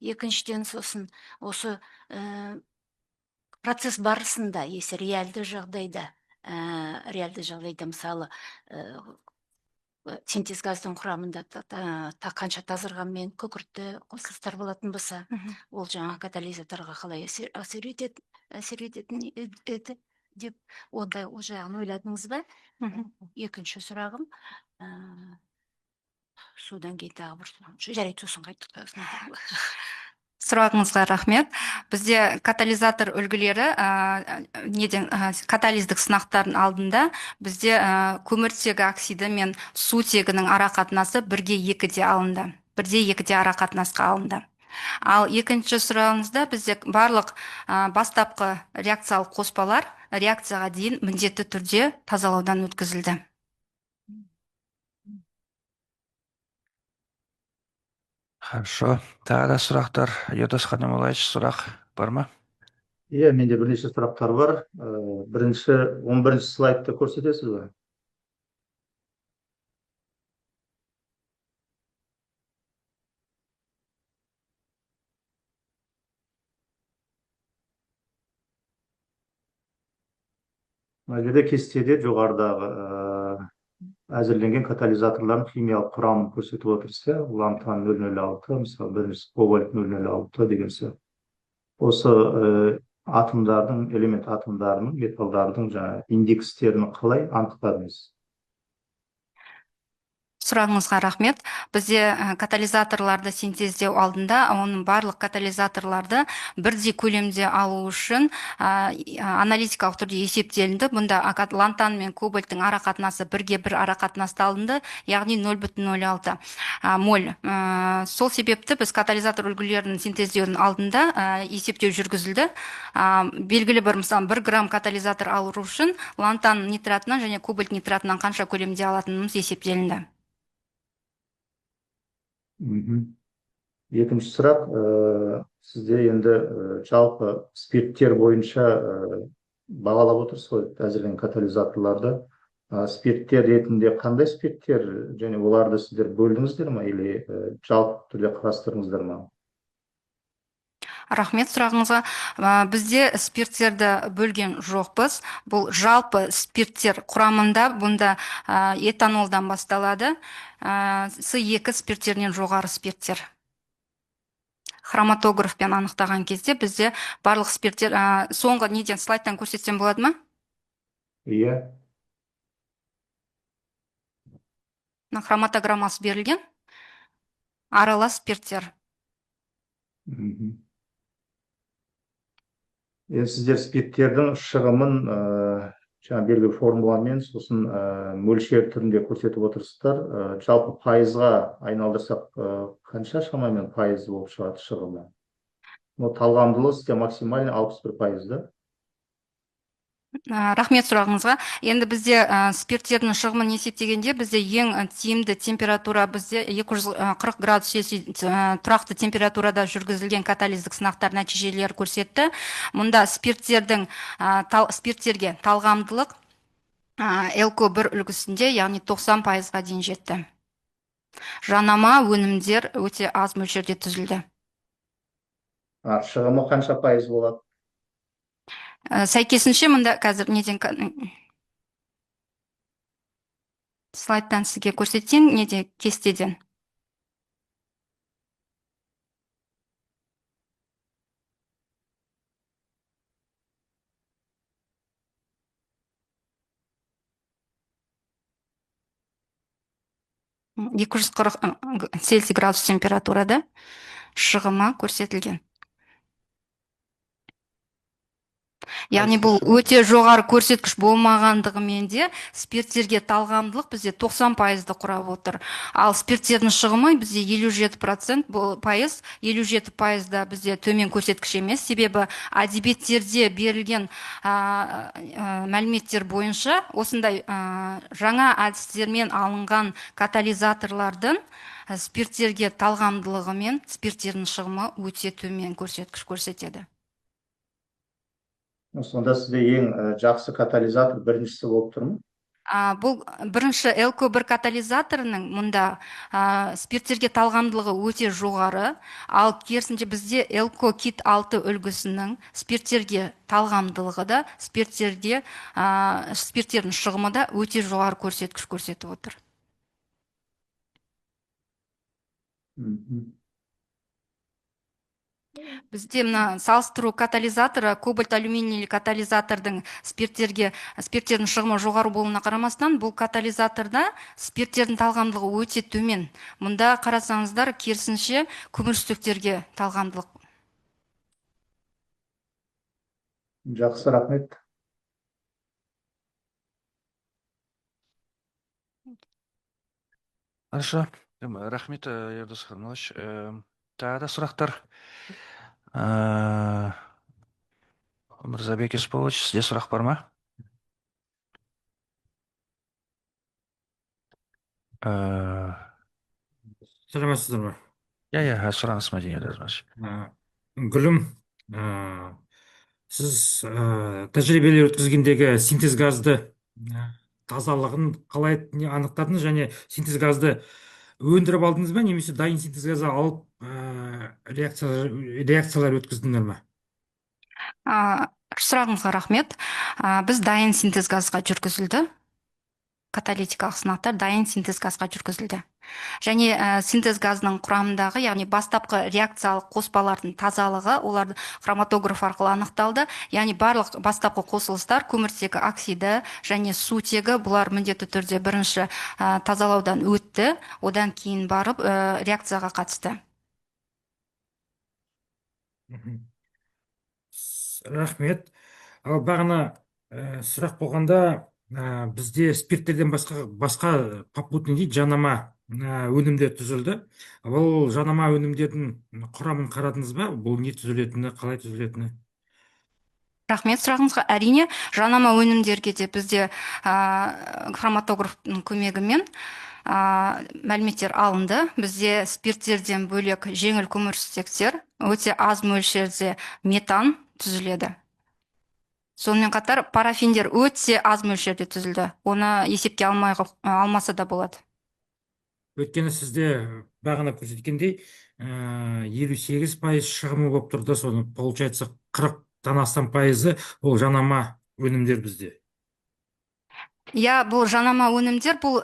Екіншіден сосын осы процесс барысында, есі реалды жағдайда мысалы синтез газдың құрамында қанша тазарғанмен күкіртті қосылыстар болатын болса, ол жаңа катализаторға қалай әсер ететін еді деп ондай жағын ойладыңыз ба? Екінші сұрағым, содан кейін тағы бір жарайды, сосын қайттық. Сұрағыңызға рахмет. Бізде катализатор үлгілері катализдік сынақтардың алдында бізде көміртегі оксиді мен сутегінің арақатынасы 1:2 алынды. 1:2 арақатынасқа алынды. Ал екінші сұрағыңызда бізде барлық бастапқы реакциялық қоспалар реакцияға дейін міндетті түрде тазалаудан өткізілді. Хорошо. Тағы да сұрақтар. Ердос Қадымович, сұрақ бар ма? Менде бірнеше сұрақтар бар. Бірінші 11 слайдты көрсетесіз бе? Мына жерде кестеде жоғарыдағы әзірленген катализаторлардың химиялық құрамын көрсетіп отырса, лантан 006, мысалы біріншісі кобальт 006 деген сияқты. Осы элемент атомдарының, металдардың жаңа индекстерін қалай анықтадыңыз? Сұрағыңызға рахмет. Бізде катализаторларды синтездеу алдында оның барлық катализаторларды бірдей көлемде алу үшін аналитикалық түрде есептелінді. Бұнда лантан мен кобальттың арақатынасы 1-1 арақатынаста алынды, яғни 0,06 моль. Сол себепті біз катализатор үлгілерінің синтездеудің алдында есептеу жүргізілді. Белгілі бір, мысалы, 1 грамм катализатор алу үшін лантан нитратынан және кобальт нитратынан қанша көлемде алатынымыз есептелінді. Екінші сұрақ, сізде енді жалпы спирттер бойынша бағалап отырсыз ғой әзірленген катализаторларды. Спирттер ретінде қандай спирттер, және оларды сіздер бөлдіңіздер ме, или жалпы түрде қарастырдыңыздар ма? Рахмет сұрағыңызға. Бізде спирттерді бөлген жоқпыз. Бұл жалпы спирттер құрамында бұнда этанолдан басталады. С2 спирттерінен жоғары спирттер. Хроматографпен анықтаған кезде бізде барлық спирттер, соңғы неден слайдтан көрсетсем болады ма? Иә. Хроматограммасы берілген. Аралас спирттер. Сіздер спирттердің шығымын жаңа белгілі формуламен, сосын мөлшер түрінде көрсетіп отырсыздар. Жалпы пайызға айналдырсақ қанша шамамен пайыз болып шығады шығымы? Талғамдылығы сізде максимально 61% да? Рахмет сұрағыңызға. Енді бізде спирттердің шығымын есептегенде бізде ең тиімді температура бізде 240 градус Цельсий тұрақты температурада жүргізілген катализдік сынақтар нәтижелері көрсетті. Мұнда спирттерге талғамдылық ЛКО1 үлгісінде, яғни 90%-ға дейін жетті. Жанама өнімдер өте аз мөлшерде түзілді. Шығымы қанша пайыз болады? Сәйкесінше мұнда қазір неден слайдтан сізге көрсетейін, неде кестеден. Цельсий градус температурада шығымы көрсетілген. Яғни бұл өте жоғары көрсеткіш болмағандығымен де спирттерге талғамдылық бізде 90%-ды құрап отыр. Ал спирттердің шығымы бізде 57%, 57%-да бізде төмен көрсеткіш емес. Себебі әдебиеттерде берілген мәліметтер бойынша осындай жаңа әдістермен алынған катализаторлардың спирттерге талғамдылығы мен спирттердің шығымы өте төмен көрсеткіш көрсетеді. Сонда сізде ең жақсы катализатор біріншісі болып тұр ма? Бұл бірінші ЛКО1 катализаторының мұнда спирттерге талғамдылығы өте жоғары, ал керісінше бізде ЛКО-кит-6 үлгісінің спирттерге талғамдылығы да, спирттердің шығымы да өте жоғары көрсеткіш көрсетіп отыр. Бізде салыстыру катализаторы, кобальт алюминийлі катализатордың спирттердің шығымы жоғары болуына қарамастан, бұл катализаторда спирттердің талғамдылығы өте төмен. Мұнда қарасаңыздар, керісінше көмірсутектерге талғамдылық. Жақсы, рахмет. Хорошо. Рахмет, Ердос Харналович. Тағы да сұрақтар? Мырзабек Есполович, сізде сұрақ бар ма? Сәлеметсіздер ме? Иә, сұраңыз, Мәдина Ердосович. Гүлім, сіз тәжірибелер өткізгендегі синтез газды тазалығын қалай анықтадыңыз, және синтез газды өндіріп алдыңыз ба, немесе дайын синтез газды алып реакциялар өткіздіңдер ме? Сұрағыңызға рахмет. Біз дайын синтез газға жүргізілді. каталитикалық сынақтар дайын синтез газға жүргізілді. Және синтез газының құрамындағы, яғни бастапқы реакциялық қоспалардың тазалығы оларды хроматограф арқылы анықталды. Яғни барлық бастапқы қосылыстар көміртегі оксиді және сутегі бұлар міндетті түрде бірінші тазалаудан өтті, одан кейін барып реакцияға қатысты. Рахмет. Ал бағана сұрақ болғанда бізде спирттерден басқа попутный дейді жанама өнімдер түзілді. Бұл жанама өнімдердің құрамын қарадыңыз ба? Бұл не түзілетіні, қалай түзілетіні? Рахмет сұрағыңызға. Әрине, жанама өнімдерге де бізде хроматографтың көмегімен мәліметтер алынды. Бізде спирттерден бөлек жеңіл көмірсутектер, өте аз мөлшерде метан түзіледі. Сонымен қатар парафиндер өте аз мөлшерде түзілді. Оны есепке алмаса да болады. Өйткені сізде бағана көрсеткендей 58% шығымы болып тұрды, соны получается 40-тан астам пайызы ол жанама өнімдер бізде. Бұл жанама өнімдер, бұл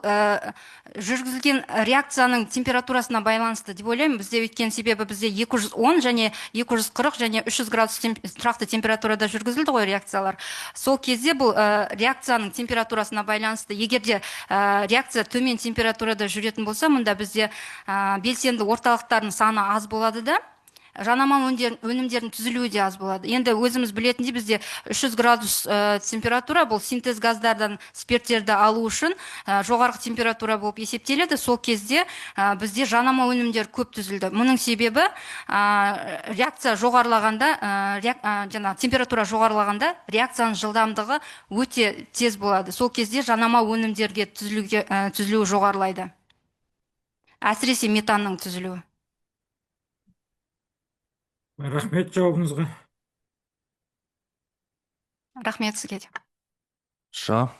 жүргізілген реакцияның температурасына байланысты деп ойлаймын. Бізде өткен себебі бізде 210 және 240 және 300 градус тұрақты температурада жүргізілді ғой реакциялар. Сол кезде бұл реакцияның температурасына байланысты. Егерде реакция төмен температурада жүретін болса, мұнда бізде белсенді орталықтардың саны аз болады да, жанама өнімдердің түзілуі де аз болады. Енді өзіміз білетіндей бізде 300 градус температура бұл синтез газдардан спирттерді алу үшін жоғарғы температура болып есептеледі. Сол кезде бізде жанама өнімдер көп түзілді. Мұның себебі реакция жоғарылағанда, температура жоғарылағанда реакцияның жылдамдығы өте тез болады. Сол кезде жанама өнімдерге түзілуі жоғарылайды. Әсіресе метанның түзілуі. Рахмет жауабыңызға. Рахмет сізге де.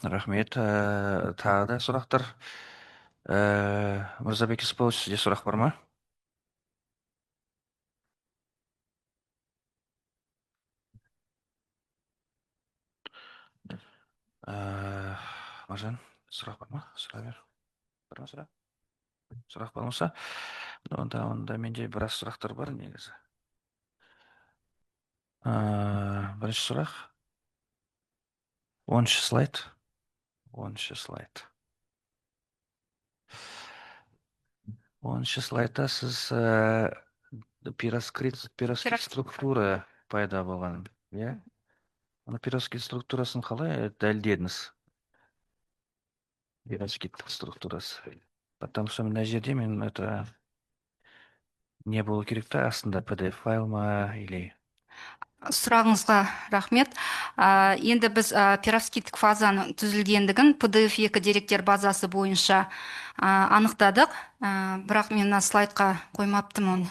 Рахмет. Тағы да сұрақтар. Мырзабек Исапович, сізде сұрақ бар ма? Маржан, сұрақ бар ма? Сұрақ бер. Бар ма сұрақ? Сұрақ болмаса, онда менде біраз сұрақтар бар негізі. Бірінші сұрақ. 10-шы слайд. 10-шы слайд. 10-шы слайдта сіз пироскит структура пайда болған. Ана пироскит структурасын қалай дәлелдедіңіз? Пироскиттік структурасы. Потому что мына жерде мен это не болу керек та, астында PDF файл ма или... Сұрағыңызға рахмет. Енді біз пироскиттік фазаның түзілгендігін PDF2 деректер базасы бойынша анықтадық. Бірақ мен слайдқа қоймаптым оны.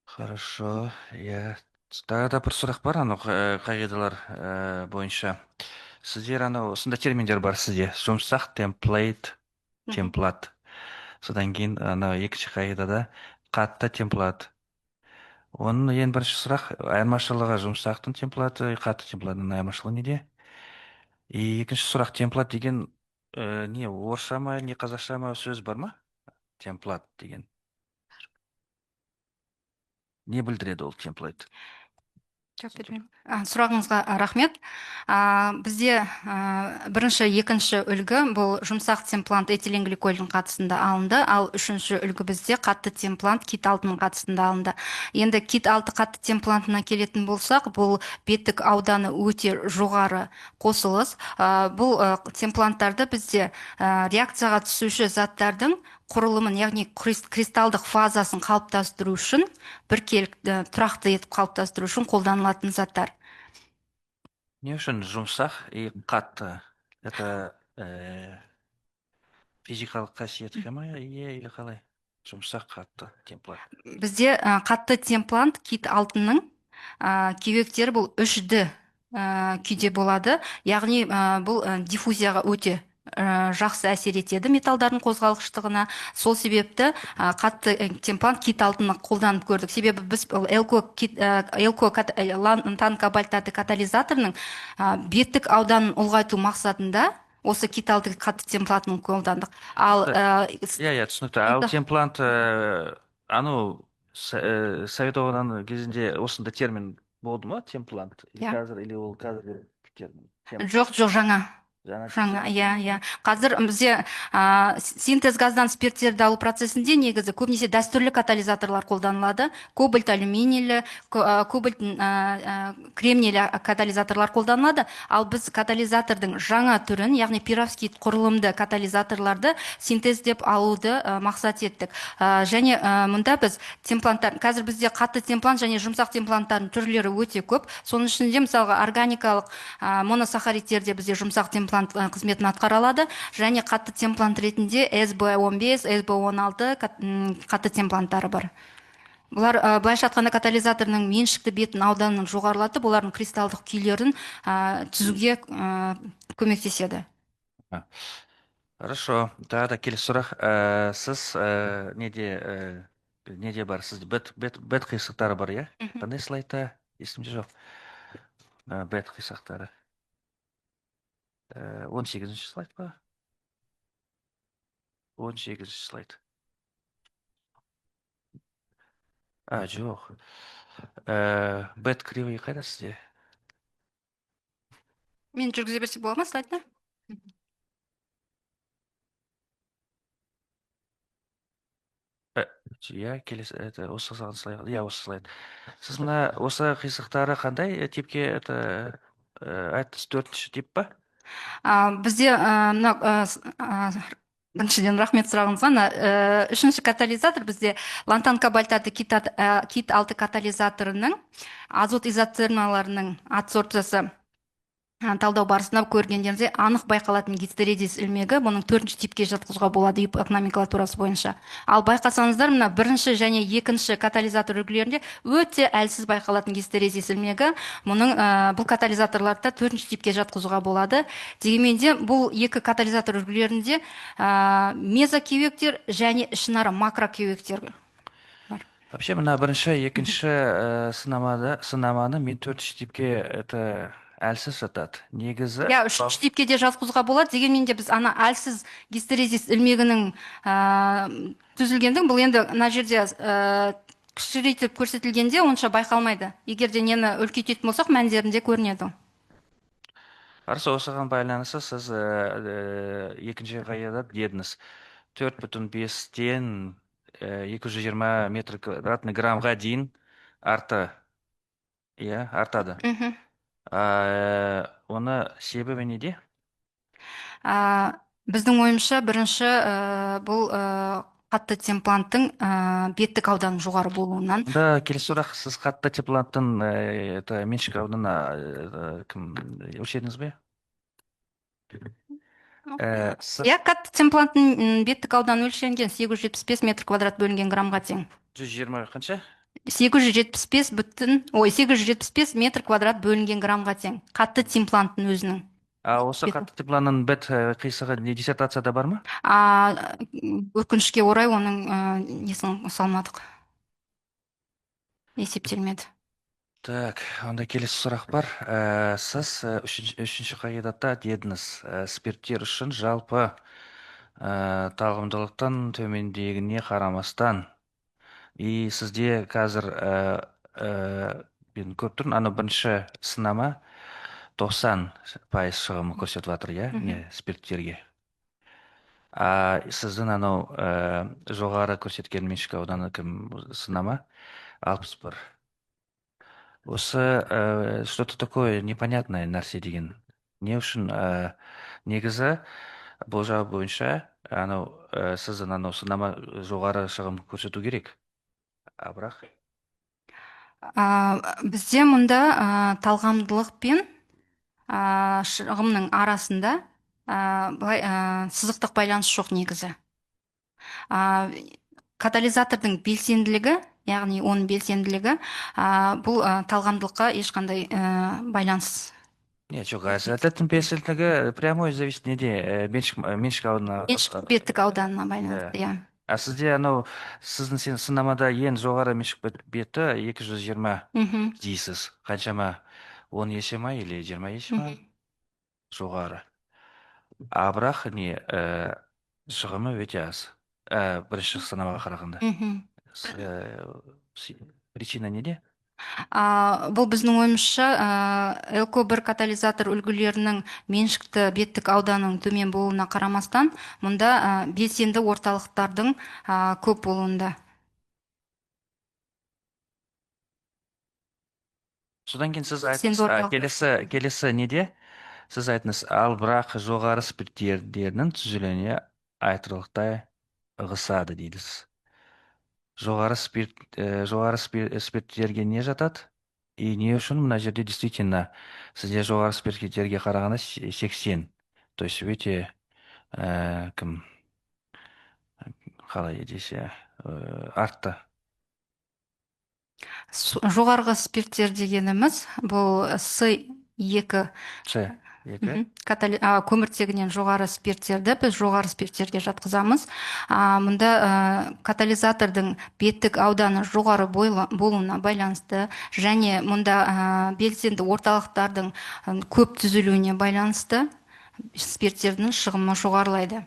Хорошо. Тағы да бір сұрақ бар, қағидалар бойынша. Сіздер осында терминдер бар сізде. Жұмсақ, темплейт, темплат. Содан кейін екінші қағидада қатты темплат. Оның ең бірінші сұрақ, айырмашылығы жұмсақтың темплаты, қатты темплатының айырмашылығы неде? Екінші сұрақ, темплат деген не орысша ма, не қазақша ма сөз бар ма? Темплат деген. Не білдіреді ол темплейт? Сұрағыңызға рахмет. Бізде бірінші, екінші үлгі бұл жұмсақ темплант этиленгликольдің қатысында алынды, ал үшінші үлгі бізде қатты темплант кит алтының қатысында алынды. Енді кит алты қатты темплантына келетін болсақ, бұл беттік ауданы өте жоғары қосылыс. Бұл темпланттарды бізде реакцияға түсуші заттардың құрылымын, яғни кристалдық фазасын қалыптастыру үшін, біркелкі тұрақты етіп қалыптастыру үшін қолданылатын заттар. Не үшін жұмсақ и қатты? Это физикалық қасиетке ма, или қалай? Жұмсақ қатты темплант. Бізде қатты темплант кит алтынның кеуектері бұл 3D күйде болады. Яғни бұл диффузияға өте жақсы әсер етеді металдардың қозғалғыштығына. Сол себепті қатты темплант кит алтынны қолданып көрдік. Себебі біз лантан кобальтаты катализаторының беттік ауданын ұлғайту мақсатында осы кит алты қатты темплантын қолдандық. Ал Иә, түсінікті. Ал темплант, совет одағының кезінде осындай термин болды ма, темплант? Иә. Қазір, или ол қазір термин? жоқ, жаңа. Иә. Қазір бізде синтез газдан спирттерді алу процесінде негізі көбінесе дәстүрлі катализаторлар қолданылады. Кобальт алюминийлі, кобальт кремнийлі катализаторлар қолданылады. Ал біз катализатордың жаңа түрін, яғни перовскит құрылымды катализаторларды синтездеп алуды мақсат еттік. Және мұнда біз темпланттар, қазір бізде қатты темплант және жұмсақ темпланттардың түрлері өте көп. Соның ішінде мысалға органикалық моносахаридтерде бізде жұмсақ темплант қызметін атқара алады, және қатты темплант ретінде SB15, SB16 қатты темпланттары бар. Бұлар былайша айтқанда катализаторның меншікті бетін ауданын жоғарылатып, олардың кристалдық күйлерін түзуге көмектеседі. Хорошо. Тағы да келесі сұрақ. Сіз неде бар? Сізде бет қисықтары бар, иә? Қандай слайдта? Есімде жоқ. Бет қисықтары. 18-ші слайд па? 18-ші слайд. Жоқ. Бет кривый қайда сізде? Мен жүргізе берсе бола ма слайдты? Иә, келесі, осы слайд. Иә, осы слайд. Сіз мына осы қисықтары қандай типке, айтыңыз, 4-ші тип па? Бізде біріншіден рахмет сұрағыңызға. 3-ші катализатор бізде лантан кобальтаты кит алты катализаторының азот изотермаларының адсорбциясы талдау барысында көргендерде анық байқалатын гистерезис ілмегі, бұның 4-ші типке жатқызуға болады номенклатурасы бойынша. Ал байқасаңыздар, мына 1-ші және 2-ші катализатор үлгілерінде өте әлсіз байқалатын гистерезис ілмегі, бұл катализаторларда 4-ші типке жатқызуға болады. Дегенмен де бұл екі катализатор үлгілерінде мезокеуектер және ішінара макрокеуектер бар. Вообще, мына 1-ші, 2-ші сынаманы мен 4-ші типке әлсіз жатады. Негізі... Иә, 3-ші типке де жатқызуға болады. Дегенмен де біз әлсіз гистерезис ілмегінің түзілгендің, бұл енді мына жерде кішірейтіп көрсетілгенде онша байқалмайды. Егер де нені үлкейтетін болсақ, мәндерінде көрінеді. Арсы осыған байланысты сіз 2-ші қағидада дедіңіз. 4,5-тен 220 метр квадратный граммға дейін артады. Оны себебі неде? Біздің ойымша, бірінші бұл қатты темпланттың беттік ауданын жоғары болуынан. Да, келесі сұрақ, сіз қатты темпланттың меншік ауданына өлшедіңіз бе? Иә, қатты темпланттың беттік ауданы өлшенген 875 метр квадрат бөлінген граммға тең. 120 қанша? 875 метр квадрат бөлінген граммға тең. Қатты темпланттың өзінің. Осы қатты темпланттың бет қисығы диссертацияда бар ма? Өкінішке орай оның несін салмадық. Есептелмеді. Так, онда келесі сұрақ бар. Сіз 3-ші қағидатта дедіңіз, спирттер үшін жалпы тағылымдылықтың төмендегіне қарамастан. И сізде қазір мен көріп тұрмын, 1-ші сынама 90% шығымы көрсетіп жатыр, иә, спирттерге. Сіздің жоғары көрсеткен меншік ауданы сынама 61. Осы что-то такое непонятное нәрсе деген. Не үшін негізі бұл жауап бойынша сіздің сынама жоғары шығым көрсету керек. Бірақ бізде мұнда талғамдылық пен шығымның арасында сызықтық байланыс жоқ негізі. Катализатордың белсенділігі, яғни оның белсенділігі бұл талғамдылыққа ешқандай байланыс Не, жоқ, әділеттің персенттігі прямой зависит неде, меншік ауданына меншік беттік ауданына Иә. байланысты, иә. Сізде анау сіздің сынамада ең жоғары меншік беті 220 Мгм. дейсіз. Қаншама? 10 есе ма или 20 есе ма? Жоғары. Бірақ шығымы өте аз. Бірінші сынамаға қарағанда. Мгм. Причина неде? Бұл біздің ойымызша ЛКО1 катализатор үлгілерінің меншікті беттік ауданының төмен болуына қарамастан, мұнда белсенді орталықтардың көп болуында. Содан кейін сіз Белсенді айтыңыз, келесі неде? Сіз айтыңыз, ал бірақ жоғары спирттердің түзілуіне айтарлықтай ығысады дейсіз. Жоғары спирттерге не жатады? И не үшін мына жерде действительно сізде жоғары спирттерге қарағанда 80. То есть өте кім қалай десе артты. Жоғарғы спирттер дегеніміз, бұл С2 көміртегінен жоғары спирттерді біз жоғары спирттерге жатқызамыз. Мұнда катализатордың беттік ауданы жоғары болуына байланысты және мұнда белсенді орталықтардың көп түзілуіне байланысты спирттердің шығымы жоғарылайды.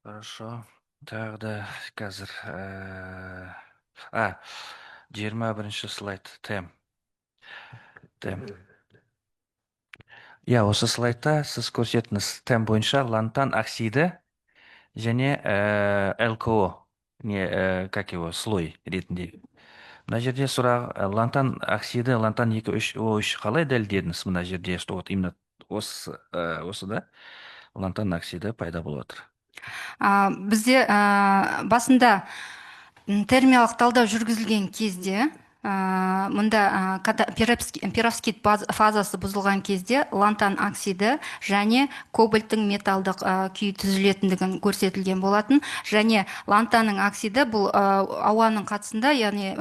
Хорошо. Тағы да қазір 21 слайд тем. Осы слайдта сіз көрсеттіңіз тем бойынша лантан оксиді және ЛКО как его слой ретінде. Мына жерде сұрақ лантан оксиді, лантан 2O3 қалай дәлелдедіңіз? Мына жерде что вот именно осыда лантан оксиді пайда болып отыр. Бізде басында термиялық талдау жүргізілген кезде мұнда пероксид фазасы бұзылған кезде лантан оксиді және кобальттың металдық күйі түзілетіндігін көрсетілген болатын. Және лантанның оксиді бұл ауаның қатысында, яғни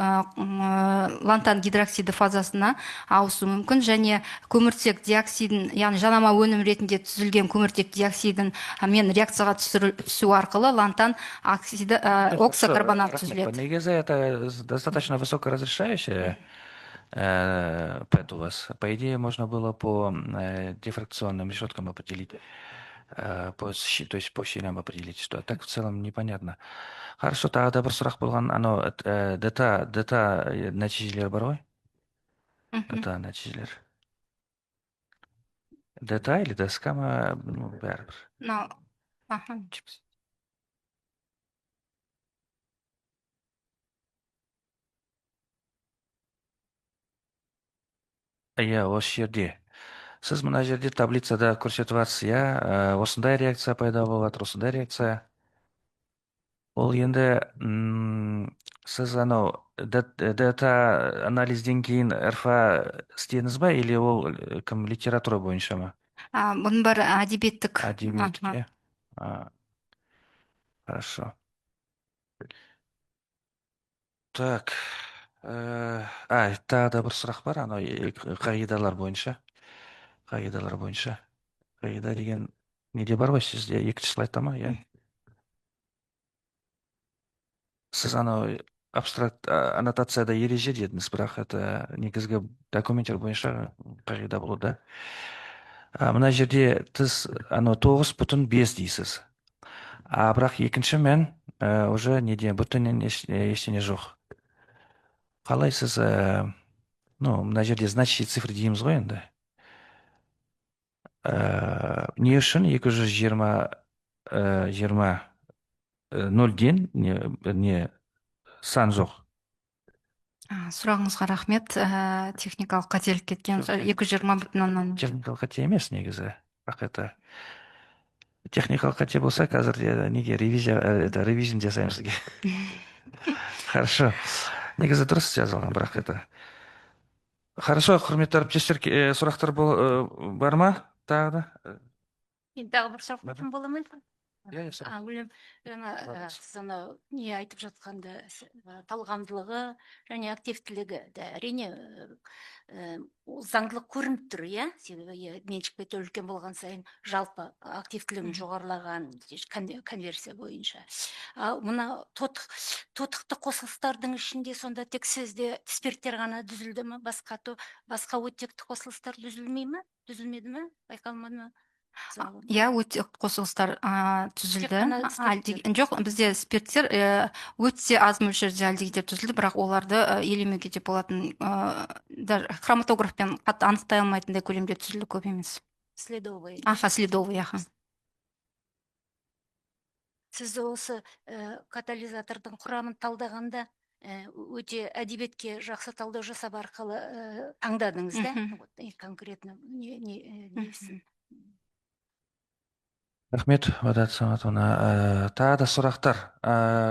лантан гидроксиді фазасына ауысу мүмкін. Және көміртек диоксидін, яғни жанама өнім ретінде түзілген көміртек диоксидін мен реакцияға түсу арқылы лантан оксиді оксокарбонат түзіледі. Негізі это достаточно высокоразрешающая ПЭТ у вас. По идее, можно было по дифракционным решеткам определить, то есть по щелям определить, что так в целом непонятно. Хорошо, тағы да бір сұрақ болған, анау дета нәтижелер бар ғой? Дета нәтижелер. Дета или ДСК ма, бәрібір. Осы жерде. Сіз мына жерде таблицада көрсетіп жатсыз, осындай реакция пайда болып жатыр, осындай реакция. Ол енді сіз анау дата анализден кейін РФА істедіңіз ба, или ол кім литература бойынша ма? Бұның бәрі әдебиеттік. Әдебиеттік, Хорошо. Так. Тағы да бір сұрақ бар, анау қағидалар бойынша. Қағида деген неде бар ғой сізде? Екінші слайдта ма? Сіз анау абстракт аннотацияда ереже дедіңіз, бірақ это негізгі документтер бойынша қағида болуда. Мына жерде тіз анау 9,5 дейсіз. Бірақ екінші мен уже неде бүтіннен ештеңе жоқ. Қалай сіз, мына жерде значительный цифр дейміз ғой енді. Не үшін 220 нөлден не сан жоқ? Сұрағыңызға рахмет. Техникалық қателік кеткен. 220,0. Техникалық қате емес негізі. Бірақ это техникалық қате болса, қазір неге ревизия жасаймыз сізге. Хорошо. Негізі дұрыс жазылған, бірақ это. Хорошо, құрметті әріптестер, сұрақтар бар ма? Тағы да? Тағы бір сұрақ бола ма? Иә, иә, сұрап. Гүлім, жаңа Барыңыз. сіз анау не айтып жатқанды талғамдылығы және активтілігі де әрине ол заңдылық көрініп тұр, иә, себебі меншікке үлкен болған сайын жалпы активтілігін жоғарылаған конверсия бойынша. Мына тотықты қосылыстардың ішінде сонда тек сізде спирттер ғана түзілді ме, басқа оттекті қосылыстар түзілмей ме, түзілмеді ме, байқалмады ма? Иә, өте қосылыстар түзілді. қана спирттер. Жоқ, бізде спирттер өте аз мөлшерде альдегидтер түзілді, бірақ оларды елемеуге де болатын, хроматографпен қатты анықтай алмайтындай көлемде түзілді, көп емес. Следовый. Следовый, Сіз осы катализатордың құрамын талдағанда өте әдебиетке жақсы талдау жасап арқылы таңдадыңыз да? Вот, конкретно несін? Рахмет, Бадат Саматовна. Тағы да сұрақтар.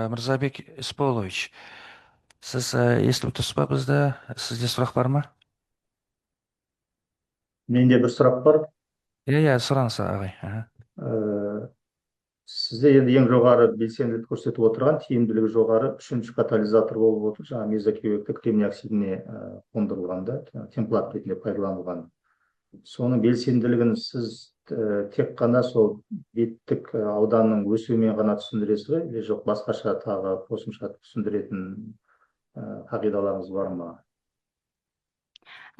Мырзабек Исполович, сіз естіп тұрсыз ба бізді? Сізде сұрақ бар ма? Менде бір сұрақ бар. Иә, сұраңыз ағай. Сізде енді ең жоғары белсенділік көрсетіп отырған, тиімділігі жоғары үшінші катализатор болып отыр, жаңа мезокеуекті кремний оксидіне қондырылғанда, темплат ретінде пайдаланылған. Соның белсенділігін сіз тек қана сол беттік ауданның өсуімен ғана түсіндіресіз бе, или жоқ басқаша тағы қосымша түсіндіретін қағидаларыңыз бар ма?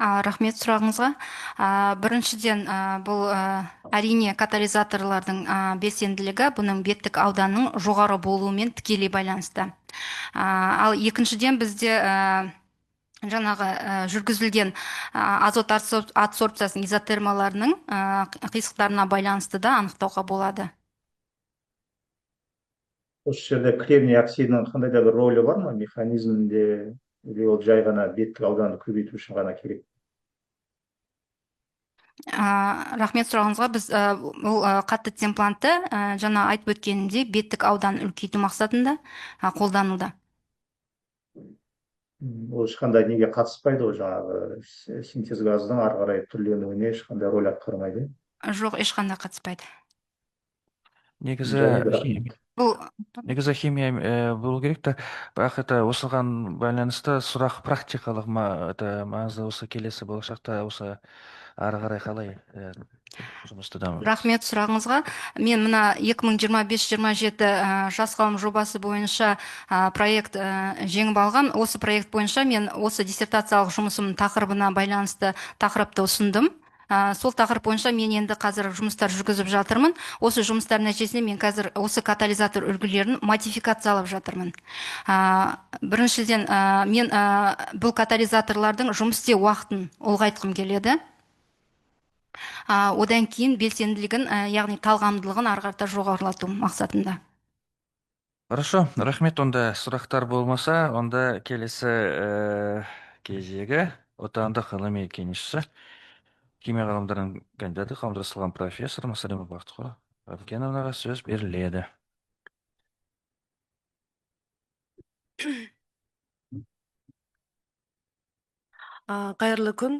Рахмет сұрағыңызға. Біріншіден, бұл әрине катализаторлардың белсенділігі бұның беттік ауданның жоғары болуымен тікелей байланысты. Ал екіншіден бізде жаңағы жүргізілген азот адсорбциясының изотермаларының қисықтарына байланысты да анықтауға болады. Осы жерде кремний оксидінің қандай да бір рөлі бар ма механизмінде, или ол жай ғана беттік ауданды көбейту үшін ғана керек? Рахмет сұрағыңызға. Біз бұл қатты темплантты жаңа айтып өткенімдей беттік аудан үлкейту мақсатында қолданылды. Ол ешқандай неге қатыспайды, ол жаңағы синтез газдың ары қарай түрленуіне ешқандай рөл атқармайды. Жоқ, ешқандай қатыспайды. Негізі химия болу керек та, бірақ осыған байланысты сұрақ практикалық маңызды, осы келесі болашақта осы ары қарай қалай жұмысты дамыту? Рахмет сұрағыңызға. Мен мына 2025-27 жас ғалым жобасы бойынша проект жеңіп алған. Осы проект бойынша мен осы диссертациялық жұмысымның тақырыбына байланысты тақырыпты ұсындым. Сол тақырып бойынша мен енді қазір жұмыстар жүргізіп жатырмын. Осы жұмыстар нәтижесінде мен қазір осы катализатор үлгілерін модификациялап жатырмын. Біріншіден, мен бұл катализаторлардың жұмыс істеу уақытын ұлғайтқым келеді. Одан кейін белсенділігін, яғни талғамдылығын ары қарата жоғарылату мақсатында. Хорошо, рахмет. Онда сұрақтар болмаса, онда келесі кезегі отандық ғылыми кеңесші, химия ғылымдарының кандидаты, қауымдастырылған профессор Масалимова Бақтықова Әбікеновнаға сөз беріледі. Қайырлы күн,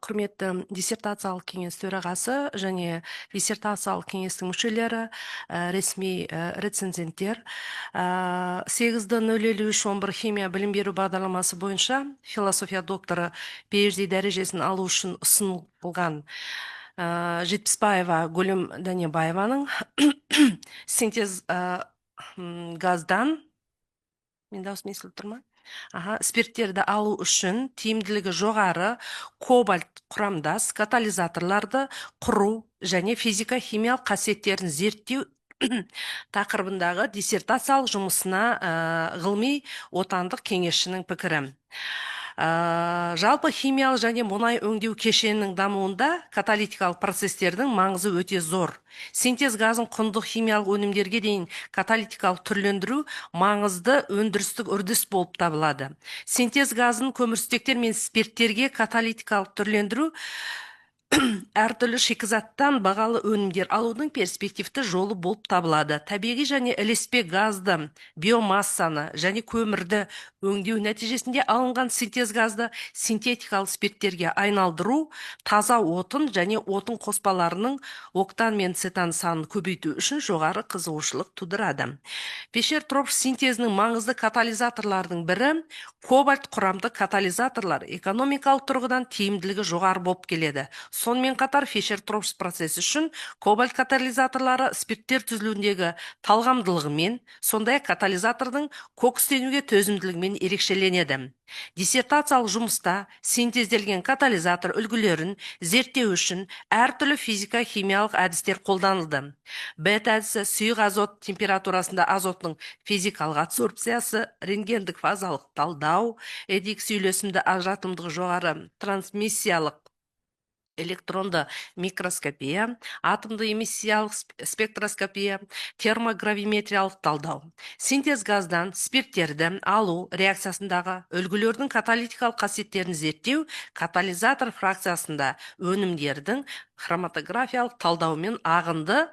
құрметті диссертациялық кеңес төрағасы және диссертациялық кеңестің мүшелері, ресми рецензенттер. 8.05311 химия білім беру бағдарламасы бойынша философия докторы PhD дәрежесін алу үшін ұсынылған Жетпісбаева Гүлім Данибаеваның синтез газдан, мен даусым естіліп тұр ма? Спирттерді алу үшін тиімділігі жоғары кобальт құрамдас катализаторларды құру және физика-химиялық қасиеттерін зерттеу тақырыбындағы диссертациялық жұмысына ғылыми отандық кеңесшінің пікірі. Жалпы химиялық және мұнай өңдеу кешенінің дамуында каталитикалық процестердің маңызы өте зор. Синтез газын құндық химиялық өнімдерге дейін каталитикалық түрлендіру маңызды өндірістік үрдіс болып табылады. Синтез газын көмірсутектер мен спирттерге каталитикалық түрлендіру әртүрлі шикізаттан бағалы өнімдер алудың перспективті жолы болып табылады. Табиғи және ілеспе газды, биомассаны және көмірді өңдеу нәтижесінде алынған синтез газды синтетикалық спирттерге айналдыру, таза отын және отын қоспаларының октан мен цетан санын көбейту үшін жоғары қызығушылық тудырады. Пешер-тропш синтезінің маңызды катализаторлардың бірі кобальт құрамды катализаторлар экономикалық тұрғыдан тиімділігі жоғары болып келеді. Сонымен қатар Фишер-Тропш процесі үшін кобальт катализаторлары спирттер түзілуіндегі талғамдылығымен, сондай-ақ катализатордың кокстенуге төзімділігімен ерекшеленеді. Диссертациялық жұмыста синтезделген катализатор үлгілерін зерттеу үшін әртүрлі физика-химиялық әдістер қолданылды. Бет әдісі сұйық азот температурасында азоттың физикалық адсорбциясы, рентгендік фазалық талдау, эдикс үйлесімді ажыратымдығы жоғары трансмиссиялық электронды микроскопия, атомды эмиссиялық спектроскопия, термогравиметриялық талдау. Синтез газдан спирттерді алу реакциясындағы үлгілердің каталитикалық қасиеттерін зерттеу, катализатор фракциясында өнімдердің хроматографиялық талдаумен ағынды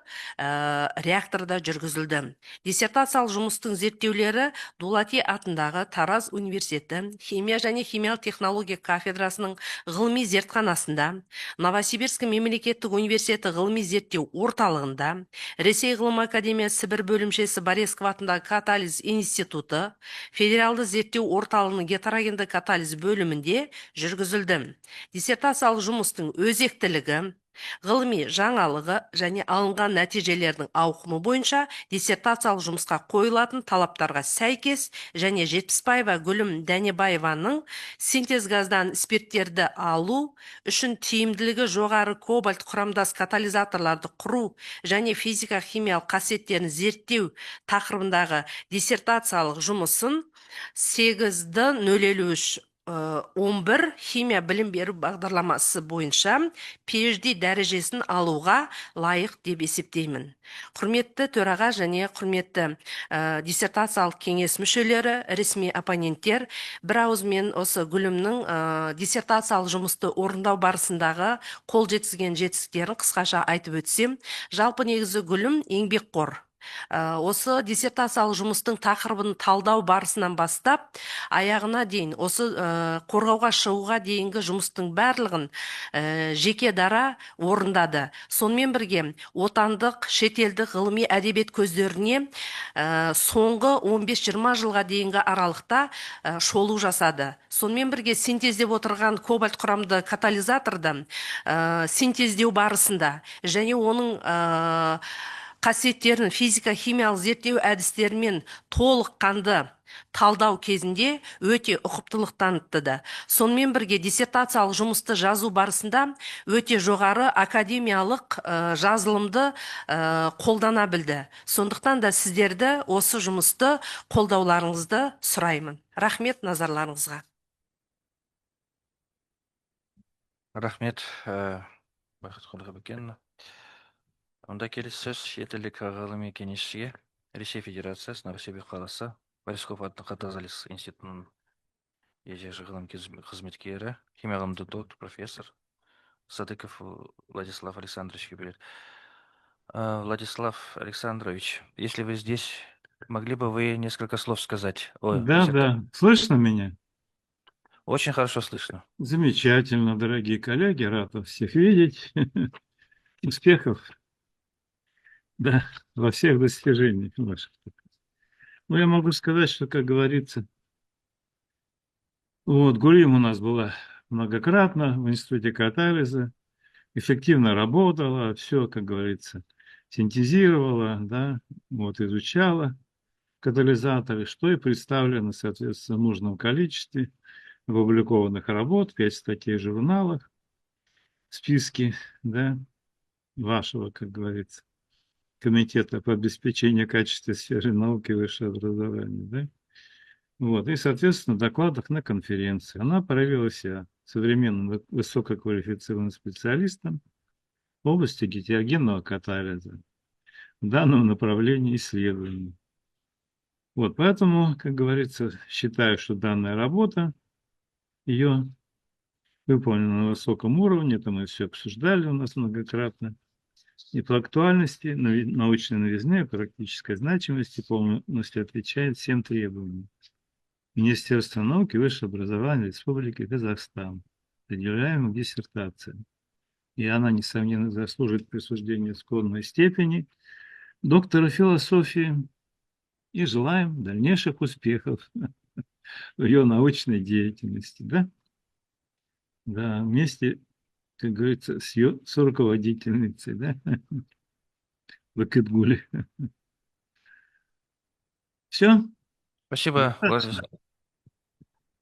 реакторда жүргізілді. Диссертациялық жұмыстың зерттеулері Дулати атындағы Тараз университеті химия және химиялық технология кафедрасының ғылыми зертханасында, Новосибирск мемлекеттік университеті ғылыми зерттеу орталығында, Ресей ғылым академиясы Сібір бөлімшесі Боресков атындағы катализ институты, Федералды зерттеу орталығының гетерогенді катализ бөлімінде жүргізілді. Диссертациялық жұмыстың өзектілігі, ғылыми жаңалығы және алынған нәтижелердің ауқымы бойынша диссертациялық жұмысқа қойылатын талаптарға сәйкес және Жетпісбаева Гүлім Дәнебаеваның синтез газдан спирттерді алу үшін тиімділігі жоғары кобальт құрамдас катализаторларды құру және физика-химиялық қасиеттерін зерттеу тақырыбындағы диссертациялық жұмысын 8-053 11 химия білім беру бағдарламасы бойынша PhD дәрежесін алуға лайық деп есептеймін. Құрметті төраға және құрметті диссертациялық кеңес мүшелері, ресми оппоненттер, бір ауызмен осы Гүлімнің диссертациялық жұмысты орындау барысындағы қол жеткізген жетістіктерін қысқаша айтып өтсем, жалпы негізі Гүлім еңбекқор. Осы диссертациялық жұмыстың тақырыбын талдау барысынан бастап, аяғына дейін, осы қорғауға шығуға дейінгі жұмыстың барлығын жеке дара орындады. Сонымен бірге, отандық, шетелдік ғылыми әдебиет көздеріне соңғы 15-20 жылға дейінгі аралықта шолу жасады. Сонымен бірге, синтездеп отырған кобальт құрамды катализаторды синтездеу барысында және оның қасиеттерін физика-химиялық зерттеу әдістерімен толыққанды талдау кезінде өте ұқыптылық танытты. Сонымен бірге диссертациялық жұмысты жазу барысында өте жоғары академиялық жазылымды қолдана білді. Сондықтан да сіздерді осы жұмысты қолдауларыңызды сұраймын. Рахмет назарларыңызға. Рахмет, Бақыт Құлғабекенова. Онда келесі сөз шетелдік ғылыми кеңесшіге Ресей Федерациясы Новосибирск қаласы Борисков атындағы Катализ институтының ежелгі ғылым қызметкері, химия ғылымды доктор, профессор Садыков Владислав Александровичке береді. Владислав Александрович, если вы здесь, могли бы вы несколько слов сказать? Да, слышно меня? Очень хорошо слышно. Замечательно, дорогие коллеги, рад вас всех видеть. Успехов, да, во всех достижениях ваших. Ну, я могу сказать, что, как говорится, вот, Гулим у нас была многократно в институте катализа, эффективно работала, все, как говорится, синтезировала, да, вот, изучала катализаторы, что и представлено, соответственно, в нужном количестве опубликованных работ, 5 статей в журналах, списки, да, вашего, как говорится, комитета по обеспечению качества сферы науки и высшего образования, да? Вот, и, соответственно, в докладах на конференции. Она проявила себя современным высококвалифицированным специалистом в области гетерогенного катализа в данном направлении исследований. Вот, поэтому, как говорится, считаю, что данная работа, ее выполнено на высоком уровне, это мы все обсуждали у нас многократно. И по актуальности, научной новизны, практической значимости полностью отвечает всем требованиям. Министерство науки и высшего образования Республики Казахстан, предъявляемым диссертациям. И она, несомненно, заслужит присуждения скромной степени доктора философии. И желаем дальнейших успехов в ее научной деятельности. Да? Да, вместе, как говорится, с руководительницей, да? Бакытгуль. Все? Спасибо,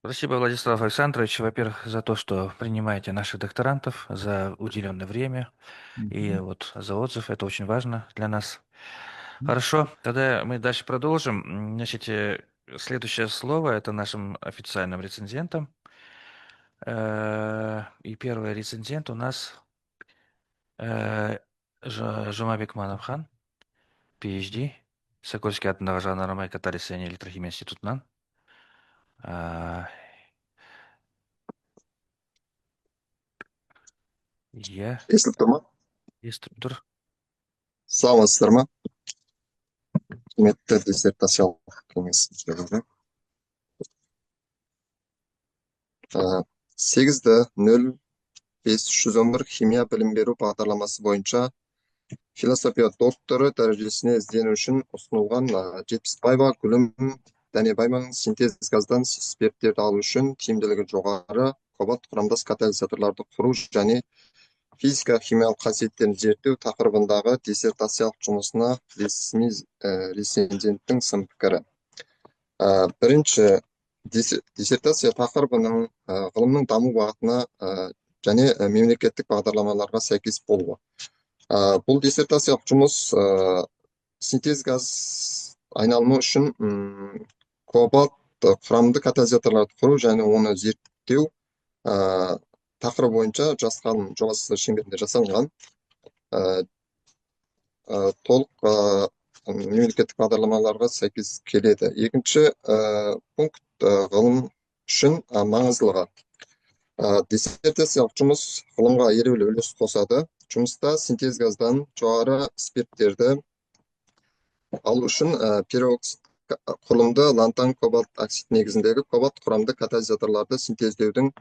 Спасибо, Владислав Александрович, во-первых, за то, что принимаете наших докторантов, за уделенное время и вот за отзыв. Это очень важно для нас. Хорошо, тогда мы дальше продолжим. Значит, следующее слово это нашим официальным рецензентам. И первый рецензент у нас Жумабек Манапхан, PhD, Сокольский атындағы жанармай катализ және электрохимия институтынан. Иә, Естіліп тұр ма? естіп тұр. Саламатсыздар ма? Құрметті диссертациялық кеңес мүшелері. 8.0.511 химия білім беру бағдарламасы бойынша философия докторы дәрежесіне іздену үшін ұсынылған Жетпісбаева Гүлім Дәнебаеваның синтез газдан спирттерді алу үшін тиімділігі жоғары кобальт құрамдас катализаторларды құру және физика химиялық қасиеттерін зерттеу тақырыбындағы диссертациялық жұмысына ресми рецензенттің сын пікірі. Бірінші, диссертация тақырыбының ғылымның даму бағытына және мемлекеттік бағдарламаларға сәйкес болуы. Бұл диссертациялық жұмыс синтез газ айналымы үшін кобальт құрамды катализаторларды құру және оны зерттеу тақырыбы бойынша жас ғалым жобасы шеңберінде жасалынған. Толық мемлекеттік бағдарламаларға сәйкес келеді. Екінші пункт ғылым үшін маңыздылығы. Диссертациялық жұмыс ғылымға елеулі үлес қосады. Жұмыста синтез газдан жоғары спирттерді алу үшін пероксид құрылымды лантан кобальт оксид негізіндегі кобальт құрамды катализаторларды синтездеудің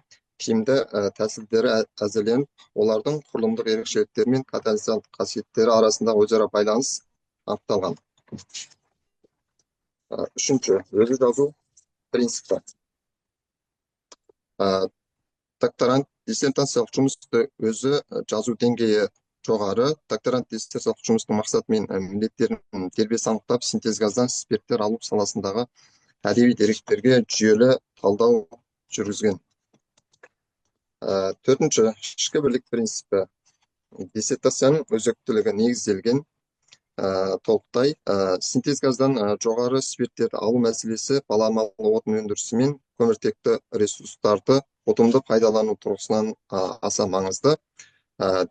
тиімді тәсілдері әзірленіп, олардың құрылымдық ерекшеліктері мен катализаторлық қасиеттері арасында өзара байланыс анықталған. Үшінші, өзі жазу принципі. Докторант диссертациялық жұмысты өзі жазу деңгейі жоғары. Докторант диссертациялық жұмыстың мақсаты мен міндеттерін дербес анықтап, синтез газдан спирттер алу саласындағы әдеби деректерге жүйелі талдау жүргізген. Төртінші, ішкі бірлік принципі. Диссертацияның өзектілігі негізделген толықтай синтез газдан жоғары спирттерді алу мәселесі баламалы отын өндірісі мен көміртекті ресурстарды ұтымды пайдалану тұрғысынан аса маңызды.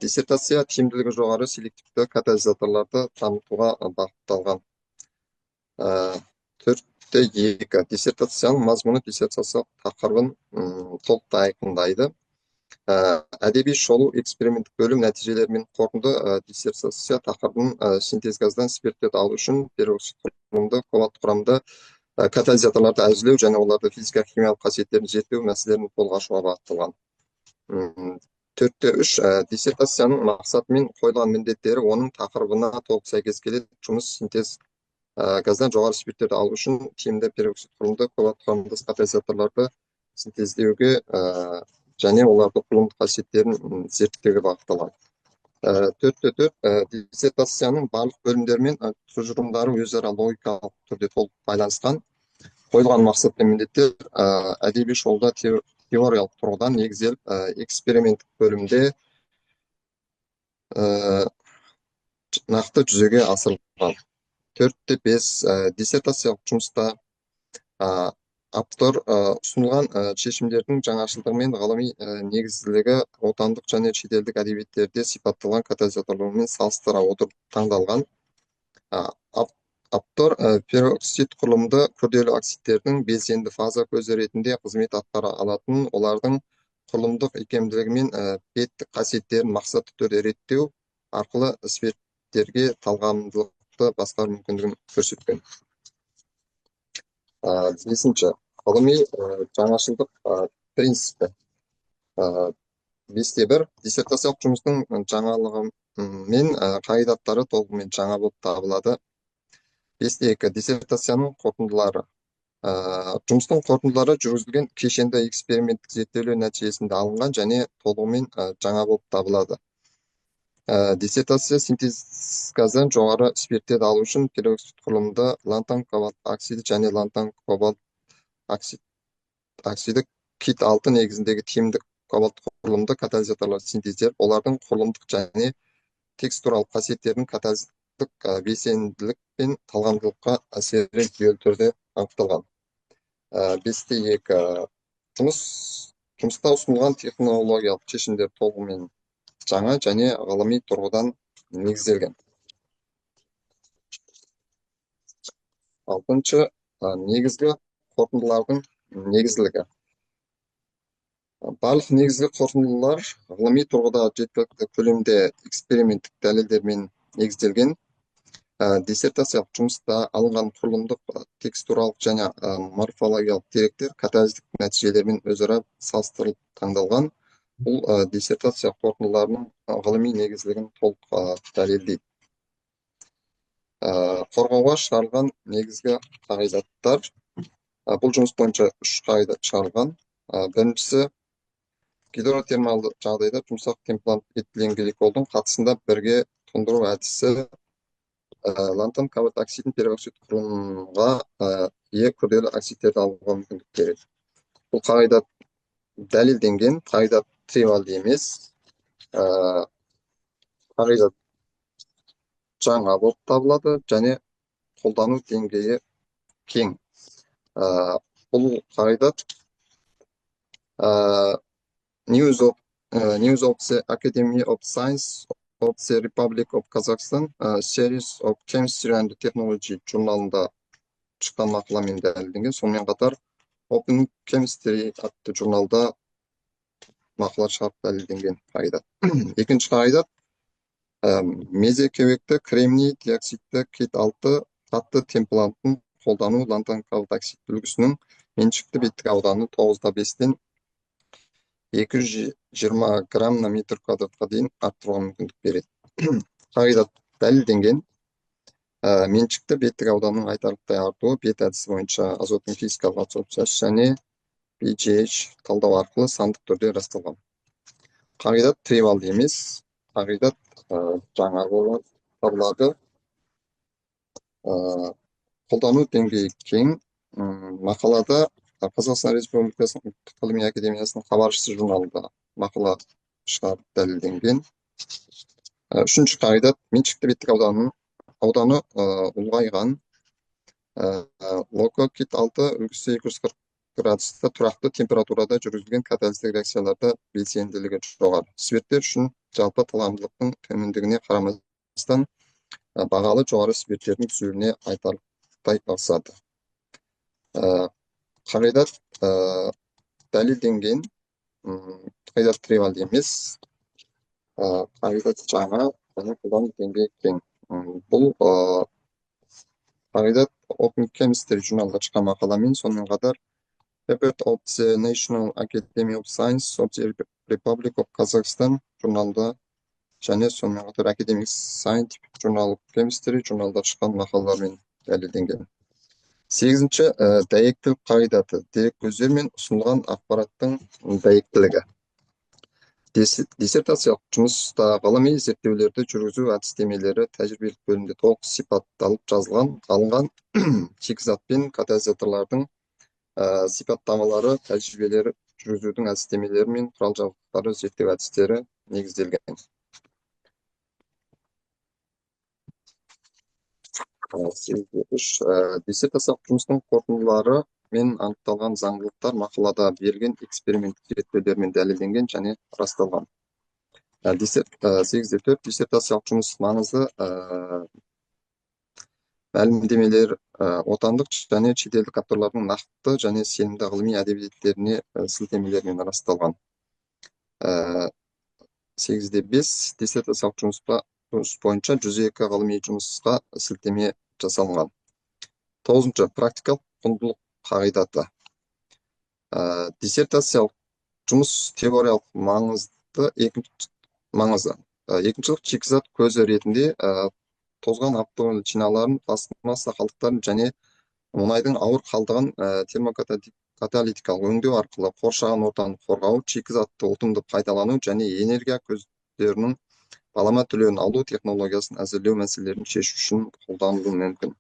Диссертация тиімділігі жоғары селективті катализаторларды дамытуға бағытталған. Төртте екі, диссертацияның мазмұны диссертация тақырыбын толықтай айқындайды. Әдеби шолу эксперименттік бөлім нәтижелері мен қорытынды диссертация тақырыбын синтез газдан спирттерді алу үшін пероксид құрылымды кобальт құрамды катализаторларды әзірлеу және оларды физика химиялық қасиеттерін зерттеу мәселелерін қолға алуға бағытталған. Төртте үш, диссертацияның мақсаты мен қойылған міндеттері оның тақырыбына толық сәйкес келеді. Жұмыс синтез газдан жоғары спирттерді алу үшін тиімді пероксид құрылымды кобальт құрамды катализаторларды синтездеуге және оларды құрылымдық қасиеттерін зерттеуге бағытталған. Төртте төрт, диссертацияның барлық бөлімдері мен тұжырымдары өзара логикалық түрде толық байланысқан. Қойылған мақсат пен міндеттер әдеби жолда теориялық тұрғыдан негізделіп, эксперименттік бөлімде нақты жүзеге асырылған. Төртте бес, диссертациялық жұмыста автор ұсынылған шешімдердің жаңашылдығы мен ғылыми негізділігі отандық және шетелдік әдебиеттерде сипатталған катализаторлармен салыстыра отырып таңдалған. Автор пероксид құрылымды күрделі оксидтердің белсенді фаза көзі ретінде қызмет атқара алатын, олардың құрылымдық икемділігі мен беттік қасиеттерін мақсатты түрде реттеу арқылы спирттерге талғамдылықты басқару мүмкіндігін көрсеткен. Бесінші, ғылыми жаңашылдық принципі. 5-те-1 диссертациялық жұмыстың жаңалығы мен қағидаттары толығымен жаңа болып табылады. 5-те-2 диссертацияның қорытындылары. Жұмыстың қорытындылары жүргізілген кешенді эксперименттік зерттеулер нәтижесінде алынған және толығымен жаңа болып табылады. Диссертация синтез-газдан жоғары спирттерді алу үшін пероксид құрылымды лантан кобальт оксиді және лантан кобальт оксиді кит 6 негізіндегі тиімдік кобальт құрылымды катализаторлар синтездер, олардың құрылымдық және текстуралық қасиеттерінің катализдік белсенділік пен талғамдылыққа әсері жүйелі түрде анықталған. 5-те-2 жұмыста ұсынылған технологиялық шешімдер толығымен жаңа және ғылыми тұрғыдан негізделген. 6-шы, негізгі қорытындылардың негізділігі. Барлық негізгі қорытындылар ғылыми тұрғыда жеткілікті көлемде эксперименттік дәлелдермен негізделген. Диссертациялық жұмыста алынған құрылымдық, текстуралық және морфологиялық деректер катализдік нәтижелермен өзара салыстырылып таңдалған. Бұл диссертация қорытындыларының ғылыми негізділігін толық дәлелдейді. Қорғауға шығарылған негізгі қағидаттар. Бұл жұмыс бойынша 3 қағидат шығарылған. Біріншісі, гидротермалды жағдайда жұмсақ темплант этилен гликолдың қатысында бірге тұндыру әдісі лантан кобальт оксидін пероксид құрылымға күрделі оксидтерді алуға мүмкіндік береді. Бұл қағидат дәлелденген, қағидат тривиалды емес, қағидат жаңа болып табылады және қолдану деңгейі кең. Бұл қағидат News of the Academy of Science of the Republic of Kazakhstan, Series of Chemistry and Technology журналында шыққан мақаламен дәлелденген. Сонымен қатар Open Chemistry атты журналда мақала шығарып дәлелденген қағидат. Екінші қағидат, мезекеуекті кремний диоксидті кит 6 қатты темплантын қолдану лантан кобальт оксид үлгісінің меншікті беттік ауданы 9-5-тен 220 грамм на метр квадратқа дейін арттыруға мүмкіндік береді. Қағидат дәлелденген, меншікті беттік ауданның айтарлықтай артуы бет әдісі бойынша азоттың физикалық адсорбциясы және pH талдау арқылы сандық түрде расталған. Қағидат тривиалды емес, қағидат жаңа болып табылады. Қолдану деңгейі кең. Мақалада Қазақстан Республикасының ұлттық ғылыми академиясының хабаршысы журналында мақала шығарып дәлелденген. Үшінші қағидат, меншікті беттік ауданы ұлғайған. Локо кит 6 үлгісі 240 градуста тұрақты температурада жүргізілген катализдік реакцияларда белсенділігі жоғары. Спирттер үшін жалпы талғамдылықтың төмендігіне қарамастан бағалы жоғары спирттердің түзілуіне айтарлықтай ығысады. Қағидат дәлелденген, қағидат тривиалды емес, қағидат жаңа және қолдану деңгейі кең. Бұл қағидат Open Chemistry журналында шыққан мақаламен, сонымен қатар Report of the National Academy of Science of the Republic of Kazakhstan журналында және сонымен қатар Academic Scientific Journal of Chemistry журналында шыққан мақалалармен дәлелденген. 8-ші, дәйектілік қағидаты, дерек көздер мен ұсынылған ақпараттың дәйектілігі. Диссертациялық жұмыста ғылыми зерттеулерді жүргізу әдістемелері тәжірибелік бөлімде толық сипатталып жазылған, алынған шикізат пен катализаторлардың сипаттамалары, тәжірибелері жүргізудің әдістемелері мен құрал жабдықтары зерттеу әдістері негізделген. Диссертациялық жұмыстың қорытындылары мен анықталған заңдылықтар мақалада берілген эксперименттік зерттеулермен дәлелденген және расталған. 8-де 4 диссертациялық жұмыс маңызды мәлімдемелер отандық және шетелдік авторлардың нақты және сенімді ғылыми әдебиеттеріне сілтемелермен расталған. 8/5 диссертациялық жұмыс бойынша 102 ғылыми жұмысқа сілтеме жасалған. 9. Практикалық құндылық қағидаты. Диссертациялық жұмыс теориялық маңызы. Екіншілік шикізат көзі ретінде тозған автомобиль шиналарын, пластмасса қалдықтарын және мұнайдың ауыр қалдығын термокаталитикалық өңдеу арқылы қоршаған ортаны қорғау, шикізатты ұтымды пайдалану және энергия көздерінің балама төлемін алу технологиясын әзірлеу мәселелерін шешу үшін қолданылуы мүмкін.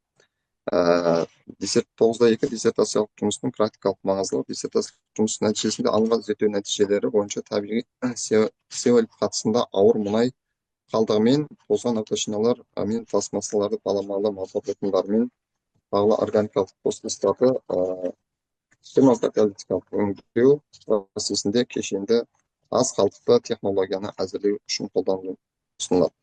9/2 диссертациялық жұмыстың практикалық маңыздылығы. Диссертациялық жұмыс нәтижесінде алынған зерттеу нәтижелері бойынша табиғи сеолит қатысында ауыр мұнай қалдығымен тозған автошиналар мен пластмассаларды баламалы мотор отындарымен бағлы органикалық қосылыстарды термокаталитикалық өңдеу процесінде кешенді аз қалдықты технологияны әзірлеу үшін қолданылу ұсынылады.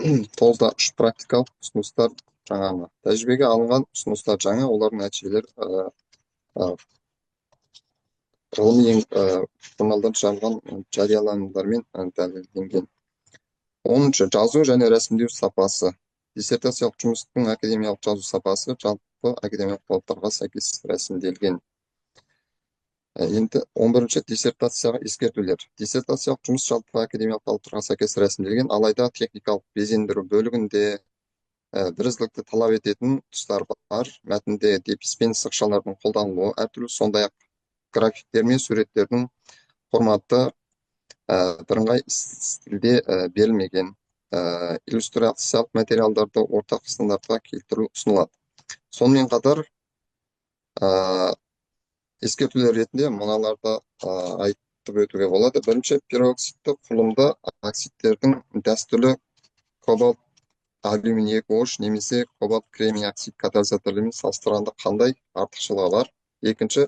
9/3 практикалық ұсыныстар жаңа. Тәжірибеге алынған ұсыныстар жаңа, олардың нәтижелері ғылыми журналдарда жазылған жарияланымдармен дәлелденген. 10. Жазу және рәсімдеу сапасы. Диссертациялық жұмыстың академиялық жазу сапасы жалпы академиялық талаптарға сәйкес рәсімделген. Енді 11. Диссертацияға ескертулер. Диссертациялық жұмыс жалпы академиялық талаптарға сәйкес рәсімделген, алайда техникалық безендіру бөлігінде бірізділікті талап ететін тұстар бар. Мәтінде деписпен сызықшалардың қолданылуы әртүрлі, сондай-ақ графиктер мен суреттердің форматы бірыңғай стильде берілмеген. Иллюстрациялық материалдарды ортақ стандартқа келтіру ұсынылады. Сонымен қатар ескертулер ретінде мыналарды айтып өтуге болады. Бірінші, пероксидті құрылымды оксидтердің дәстүрлі кобальт алюминий 2O3 немесе кобальт кремний оксид катализаторларымен салыстырғанда қандай артықшылығы бар? Екінші,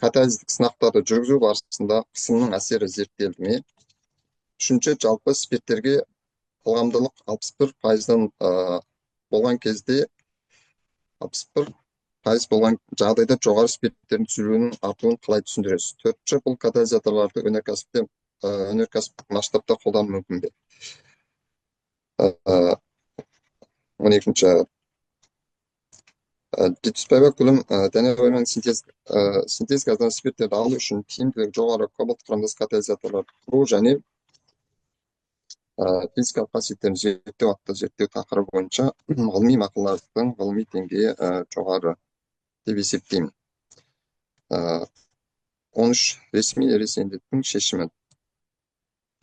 катализдік сынақтарды жүргізу барысында қысымның әсері зерттелді ме? Үшінші, жалпы спирттерге талғамдылық 61%-дан болған кезде 61% болған жағдайда жоғары спирттердің түзілуінің артуын қалай түсіндіресіз? Төртінші, бұл катализаторларды өнеркәсіптік масштабта қолдану мүмкін бе? 12. Жетпісбаева Гүлім Дәнебаеваның синтез газдан спирттерді алу үшін тиімділігі жоғары кобальт құрамдас катализаторларды құру және физикалық қасиеттерін зерттеу атты зерттеу тақырыбы бойынша ғылыми мақалалардың ғылыми деңгейі жоғары деп есептеймін. 13. Ресми резиденттің шешімі.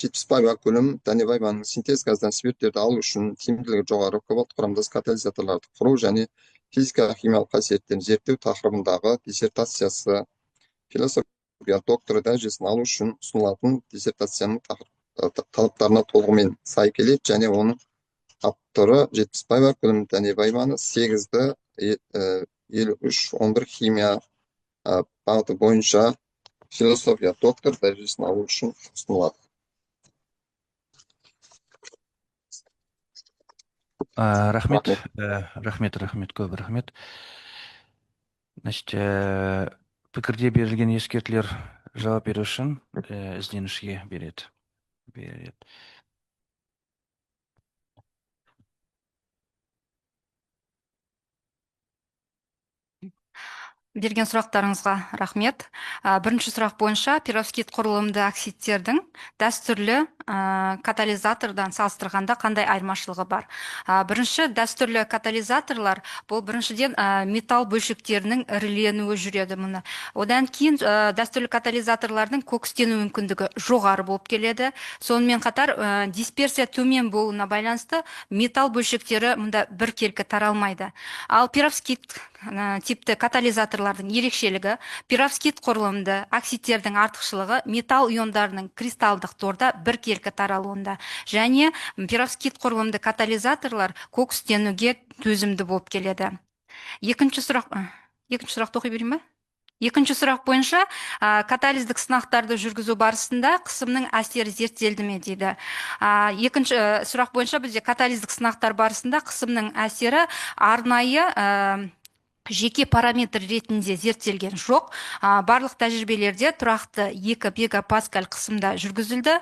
Жетпісбаева Гүлім Дәнебаеваның синтез газдан спирттерді алу үшін тиімділігі жоғары кобальт құрамдас катализаторларды құру және физика-химиялық қасиеттерін зерттеу тақырыбындағы диссертациясы философия докторы дәрежесін алу үшін ұсынылатын диссертацияның талаптарына толығымен сай келеді және оның авторы Жетпісбаева Гүлім Дәнебаеваны 8/53-11 химия бағыты бойынша философия доктор дәрежесін алу үшін ұсынылады. Рахмет, көп рахмет. Значит, пікірде берілген ескертулер жауап беру үшін ізденушіге береді. Берген сұрақтарыңызға рахмет. Бірінші сұрақ бойынша пероксид құрылымды оксидтердің дәстүрлі катализатордан салыстырғанда қандай айырмашылығы бар? Бірінші, дәстүрлі катализаторлар бұл біріншіден металл бөлшектерінің іріленуі жүреді мұны. Одан кейін дәстүрлі катализаторлардың кокстену мүмкіндігі жоғары болып келеді. Сонымен қатар дисперсия төмен болуына байланысты металл бөлшектері мұнда біркелкі таралмайды. Ал пероксид типті катализаторлардың ерекшелігі, пероксид құрылымды оксидтердің артықшылығы металл иондарының кристалдық торда біркелкі таралуында. Және пероксид құрылымды катализаторлар кокстенуге төзімді болып келеді. Екінші сұрақты оқи берейін бе? Екінші сұрақ бойынша катализдік сынақтарды жүргізу барысында қысымның әсері зерттелді ме дейді. Екінші сұрақ бойынша бізде катализдік сынақтар барысында қысымның әсері арнайы жеке параметр ретінде зерттелген жоқ. Барлық тәжірибелерде тұрақты 2 мегапаскаль қысымда жүргізілді.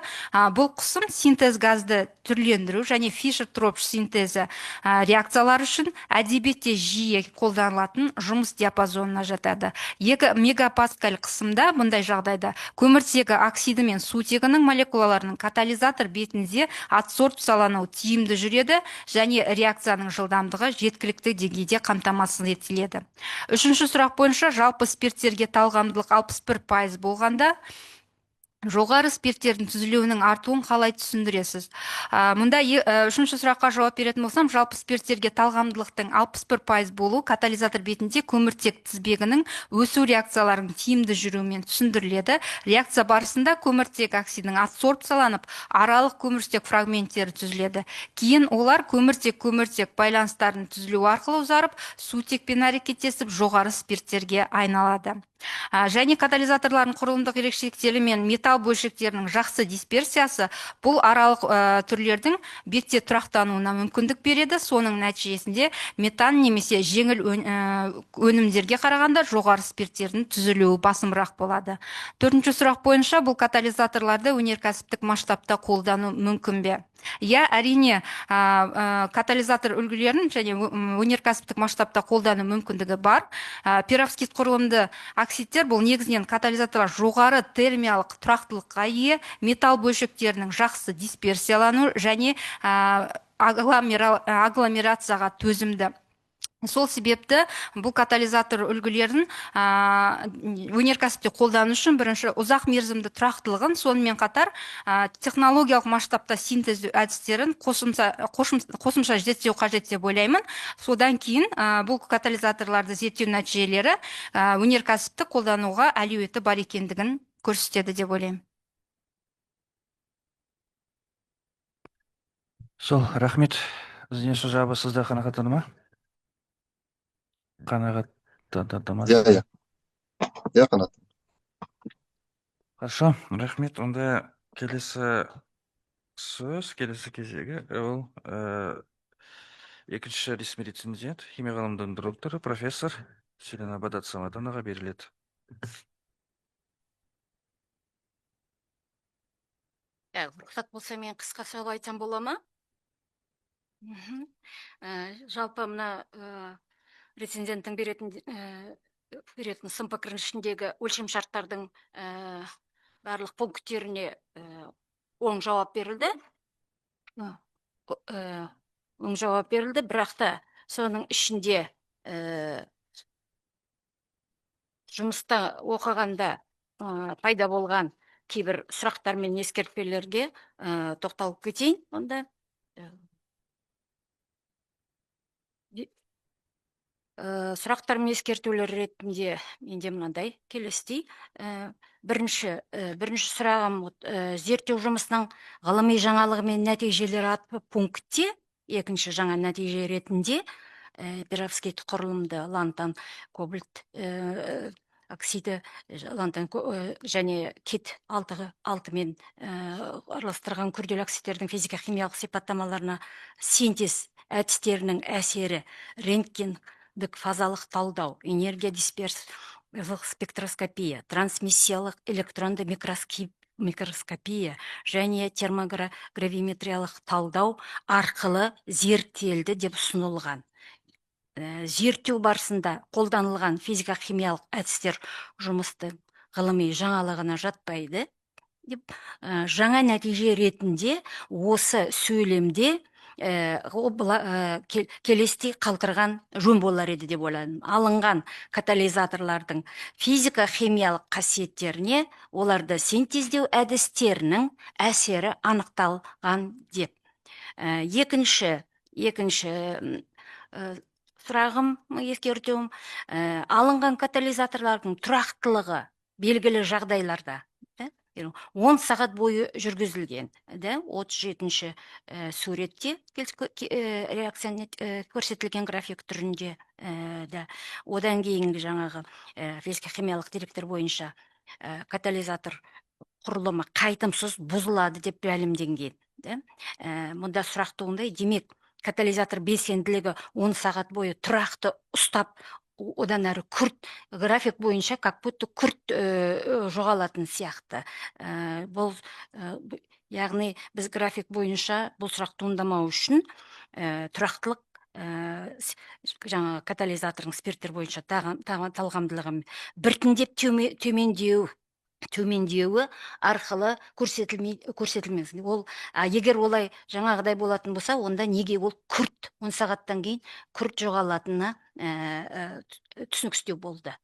Бұл қысым синтез газды түрлендіру және Фишер-Тропш синтезі реакциялар үшін әдебиетте жиі қолданылатын жұмыс диапазонына жатады. 2 мегапаскаль қысымда бұндай жағдайда көміртегі оксиді мен сутегінің молекулаларының катализатор бетінде адсорбциялануы тиімді жүреді және реакцияның жылдамдығы жеткілікті деңгейде қамтамасыз етіледі. Үшінші сұрақ бойынша жалпы спирттерге талғамдылық 61% болғанда жоғары спирттердің түзілуінің артуын қалай түсіндіресіз? Мұнда үшінші сұраққа жауап беретін болсам, жалпы спирттерге талғамдылықтың 61% болу катализатор бетінде көміртек тізбегінің өсу реакцияларының тиімді жүруімен түсіндіріледі. Реакция барысында көміртек оксидінің адсорбцияланып, аралық көміртек фрагменттері түзіледі. Кейін олар көміртек байланыстарының түзілуі арқылы ұзарып, сутекпен әрекеттесіп, жоғары спирттерге айналады. Және катализаторлардың құрылымдық ерекшеліктері мен металл бөлшектерінің жақсы дисперсиясы бұл аралық түрлердің бетте тұрақтануына мүмкіндік береді. Соның нәтижесінде метан немесе жеңіл өнімдерге қарағанда жоғары спирттердің түзілуі басымырақ болады. Төртінші сұрақ бойынша бұл катализаторларды өнеркәсіптік масштабта қолдану мүмкін бе? Әрине, катализатор үлгілерін және өнеркәсіптік масштабта қолдану мүмкіндігі бар. Пероксид құрылымды оксидтер бұл негізінен катализаторлар жоғары термиялық тұрақтылыққа ие, металл бөлшектерінің жақсы дисперсиялану және агломерацияға төзімді. Сол себепті бұл катализатор үлгілерін өнеркәсіпте қолдану үшін бірінші ұзақ мерзімді тұрақтылығын, сонымен қатар технологиялық масштабта синтез әдістерін қосымша зерттеу қажет деп ойлаймын. Содан кейін бұл катализаторларды зерттеу нәтижелері өнеркәсіпті қолдануға әлеуеті бар екендігін көрсетеді деп ойлаймын. Сол, рахмет. Ізденіс жауабы сізді қанағаттанды ма? Қанағаттандырмады. Иә, қанат. Хорошо, рахмет. Онда келесі кезегі ол екінші ресми рецензент, химия ғылымдарының докторы, профессор Селена Бадат-Саматоноваға беріледі. Рұқсат болса, мен қысқа сөйлеп айтсам бола ма? Жалпы мына рецензенттің беретін сын пікірінің ішіндегі өлшем шарттардың барлық пункттеріне оң жауап берілді. Бірақ та соның ішінде жұмыста оқығанда пайда болған кейбір сұрақтар мен ескертпелерге тоқталып кетейін. Онда сұрақтар мен ескертулер ретінде менде мынандай келесідей. Бірінші сұрағым зерттеу жұмысының ғылыми жаңалығы мен нәтижелері атты пунктте, екінші жаңа нәтиже ретінде пероксид құрылымды лантан кобальт оксиді және кит алтымен араластырған күрделі оксидтердің физика-химиялық сипаттамаларына синтез әдістерінің әсері, рентгендік фазалық талдау, энергия дисперсиялық спектроскопия, трансмиссиялық электронды микроскопия және термогравиметриялық талдау арқылы зерттелді деп ұсынылған. Зерттеу барысында қолданылған физика-химиялық әдістер жұмыстың ғылыми жаңалығына жатпайды. Жаңа нәтиже ретінде осы сөйлемде келесідей қалтырған жөн болар еді деп ойладым. Алынған катализаторлардың физика-химиялық қасиеттеріне оларды синтездеу әдістерінің әсері анықталған деп. Екінші сұрағым, ескертуім, алынған катализаторлардың тұрақтылығы белгілі жағдайларда 10 сағат бойы жүргізілген. 37-ші суретте реакция көрсетілген график түрінде. Одан кейінгі жаңағы физика-химиялық деректер бойынша катализатор құрылымы қайтымсыз бұзылады деп мәлімденген. Мұнда сұрақ туындайды, демек катализатор белсенділігі 10 сағат бойы тұрақты ұстап одан әрі күрт график бойынша как будто күрт жоғалатын сияқты. Бұл яғни біз график бойынша бұл сұрақ туындамау үшін тұрақтылық жаңа катализатордың спирттер бойынша талғамдылығы біртіндеп төмендеуі арқылы көрсетілмес. Ол егер олай жаңағыдай болатын болса, онда неге ол күрт 10 сағаттан кейін күрт жоғалатынына түсініксіздеу болды.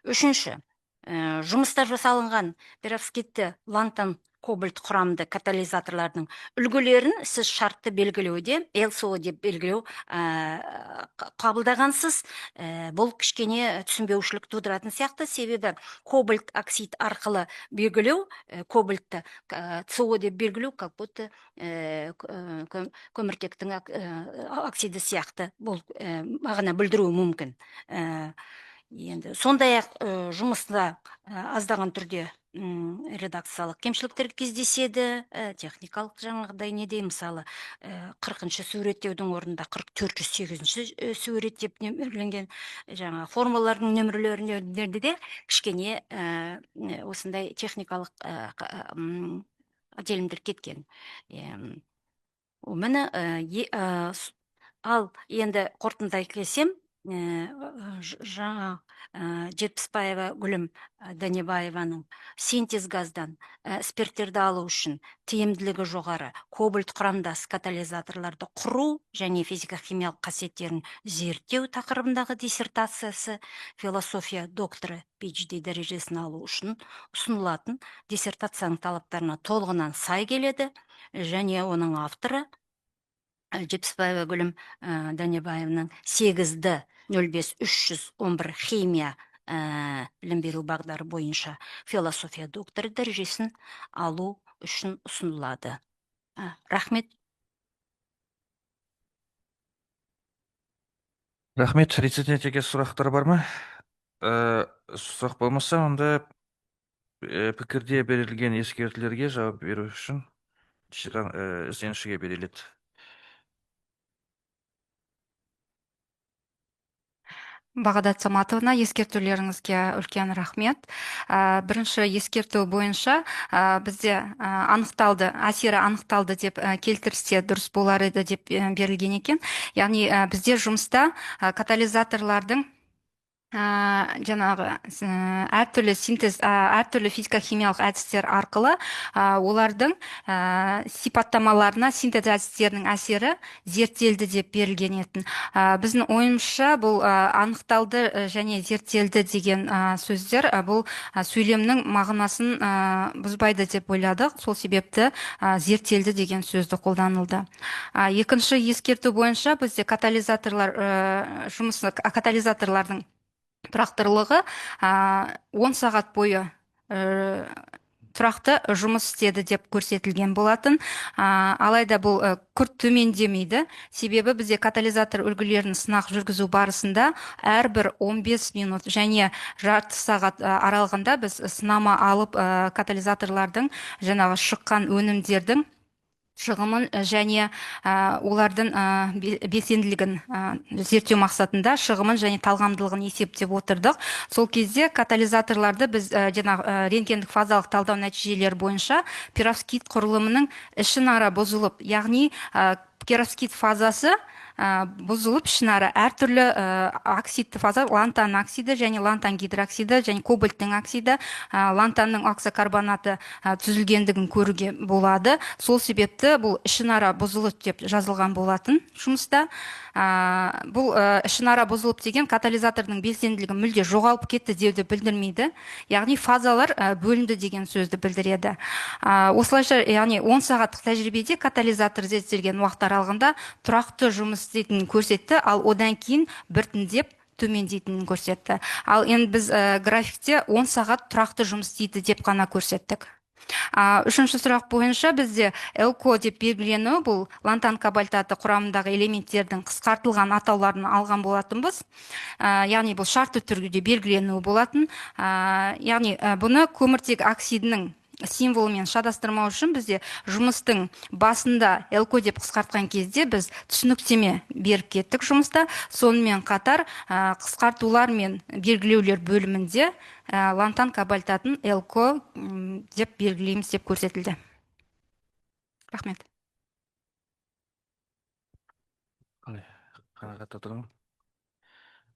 Үшінші, жұмыста жасалынған пероксидті лантан кобальт құрамды катализаторлардың үлгілерін сіз шартты белгілеуде LSO деп белгілеу қабылдағансыз, бұл кішкене түсінбеушілік тудыратын сияқты. Себебі кобальт оксид арқылы белгілеу, кобальтты CO деп белгілеу, как будто көміртектің оксиді сияқты бұл мағына білдіруі мүмкін. Енді сондай-ақ жұмыста аздаған түрде редакциялық кемшіліктер кездеседі, техникалық жаңағыдай неде, мысалы 40-шы суреттеудің орнында 44-8-ші сурет деп нөмірленген жаңа формулалардың нөмірлерінде де кішкене осындай техникалық ателімдер кеткен. Ал енді қорытындай келсем, жаңа Жетпісбаева Гүлім Данебаеваның синтез газдан спирттерді алу үшін тиімділігі жоғары кобальт құрамдас катализаторларды құру және физика-химиялық қасиеттерін зерттеу тақырыбындағы диссертациясы философия докторы PhD дәрежесін алу үшін ұсынылатын диссертацияның талаптарына толығынан сай келеді, және оның авторы Жетпісбаева Гүлім Данебаеваның 8-05-311 химия білім беру бағдары бойынша философия докторы дәрежесін алу үшін ұсынылады. Рахмет. Рахмет. Рецензенттерге сұрақтар бар ма? Сұрақ болмаса, онда пікірде берілген ескертулерге жауап беру үшін ізденушіге беріледі. Бағдат Саматовна, ескертулеріңізге үлкен рахмет. Бірінші ескерту бойынша бізде анықталды, әсері анықталды деп келтірсе дұрыс болар еді деп берілген екен. Яғни бізде жұмыста катализаторлардың жаңағы әртүрлі синтез, әртүрлі физика-химиялық әдістер арқылы олардың сипаттамаларына синтез әдістерінің әсері зерттелді деп берілген етін. Біздің ойымызша бұл анықталды және зерттелді деген сөздер бұл сөйлемнің мағынасын бұзбайды деп ойладық. Сол себепті зерттелді деген сөзді қолданылды. Екінші ескерту бойынша бізде катализаторлардың тұрақтылығы 10 сағат бойы тұрақты жұмыс істеді деп көрсетілген болатын. Алайда бұл күрт төмендемейді. Себебі бізде катализатор үлгілерін сынақ жүргізу барысында әрбір 15 минут және жарты сағат аралығында біз сынама алып катализаторлардың жаңағы шыққан өнімдердің шығымын және олардың белсенділігін зерттеу мақсатында шығымын және талғамдылығын есептеп отырдық. Сол кезде катализаторларды біз рентгендік фазалық талдау нәтижелері бойынша пероксид құрылымының ішінара бұзылып, яғни пероксид фазасы бұзылып ішінара әртүрлі оксидті фаза, лантан оксиді және лантан гидроксиді және кобальттың оксиді, лантанның оксокарбонаты түзілгендігін көруге болады. Сол себепті бұл ішінара бұзылып деп жазылған болатын жұмыста. Бұл ішінара бұзылып деген катализатордың белсенділігі мүлде жоғалып кетті деуді білдірмейді. Яғни фазалар бөлінді деген сөзді білдіреді. Осылайша, яғни 10 сағаттық тәжірибеде катализатор зерттелген уақыт аралығында тұрақты жұмыс істейтінін көрсетті, ал одан кейін біртіндеп төмендейтінін көрсетті. Ал енді біз графикте 10 сағат тұрақты жұмыс істейді деп қана көрсеттік. Үшінші сұрақ бойынша бізде ЛКО деп белгіленуі бұл лантан кобальтаты құрамындағы элементтердің қысқартылған атауларын алған болатынбыз. Яғни бұл шартты түрде белгіленуі болатын. Яғни бұны көміртек оксидінің символымен шатастырмау үшін бізде жұмыстың басында элко деп қысқартқан кезде біз түсініктеме беріп кеттік жұмыста. Сонымен қатар қысқартулар мен белгілеулер бөлімінде лантан кабальтатын элко деп белгілейміз деп көрсетілді. Рахмет.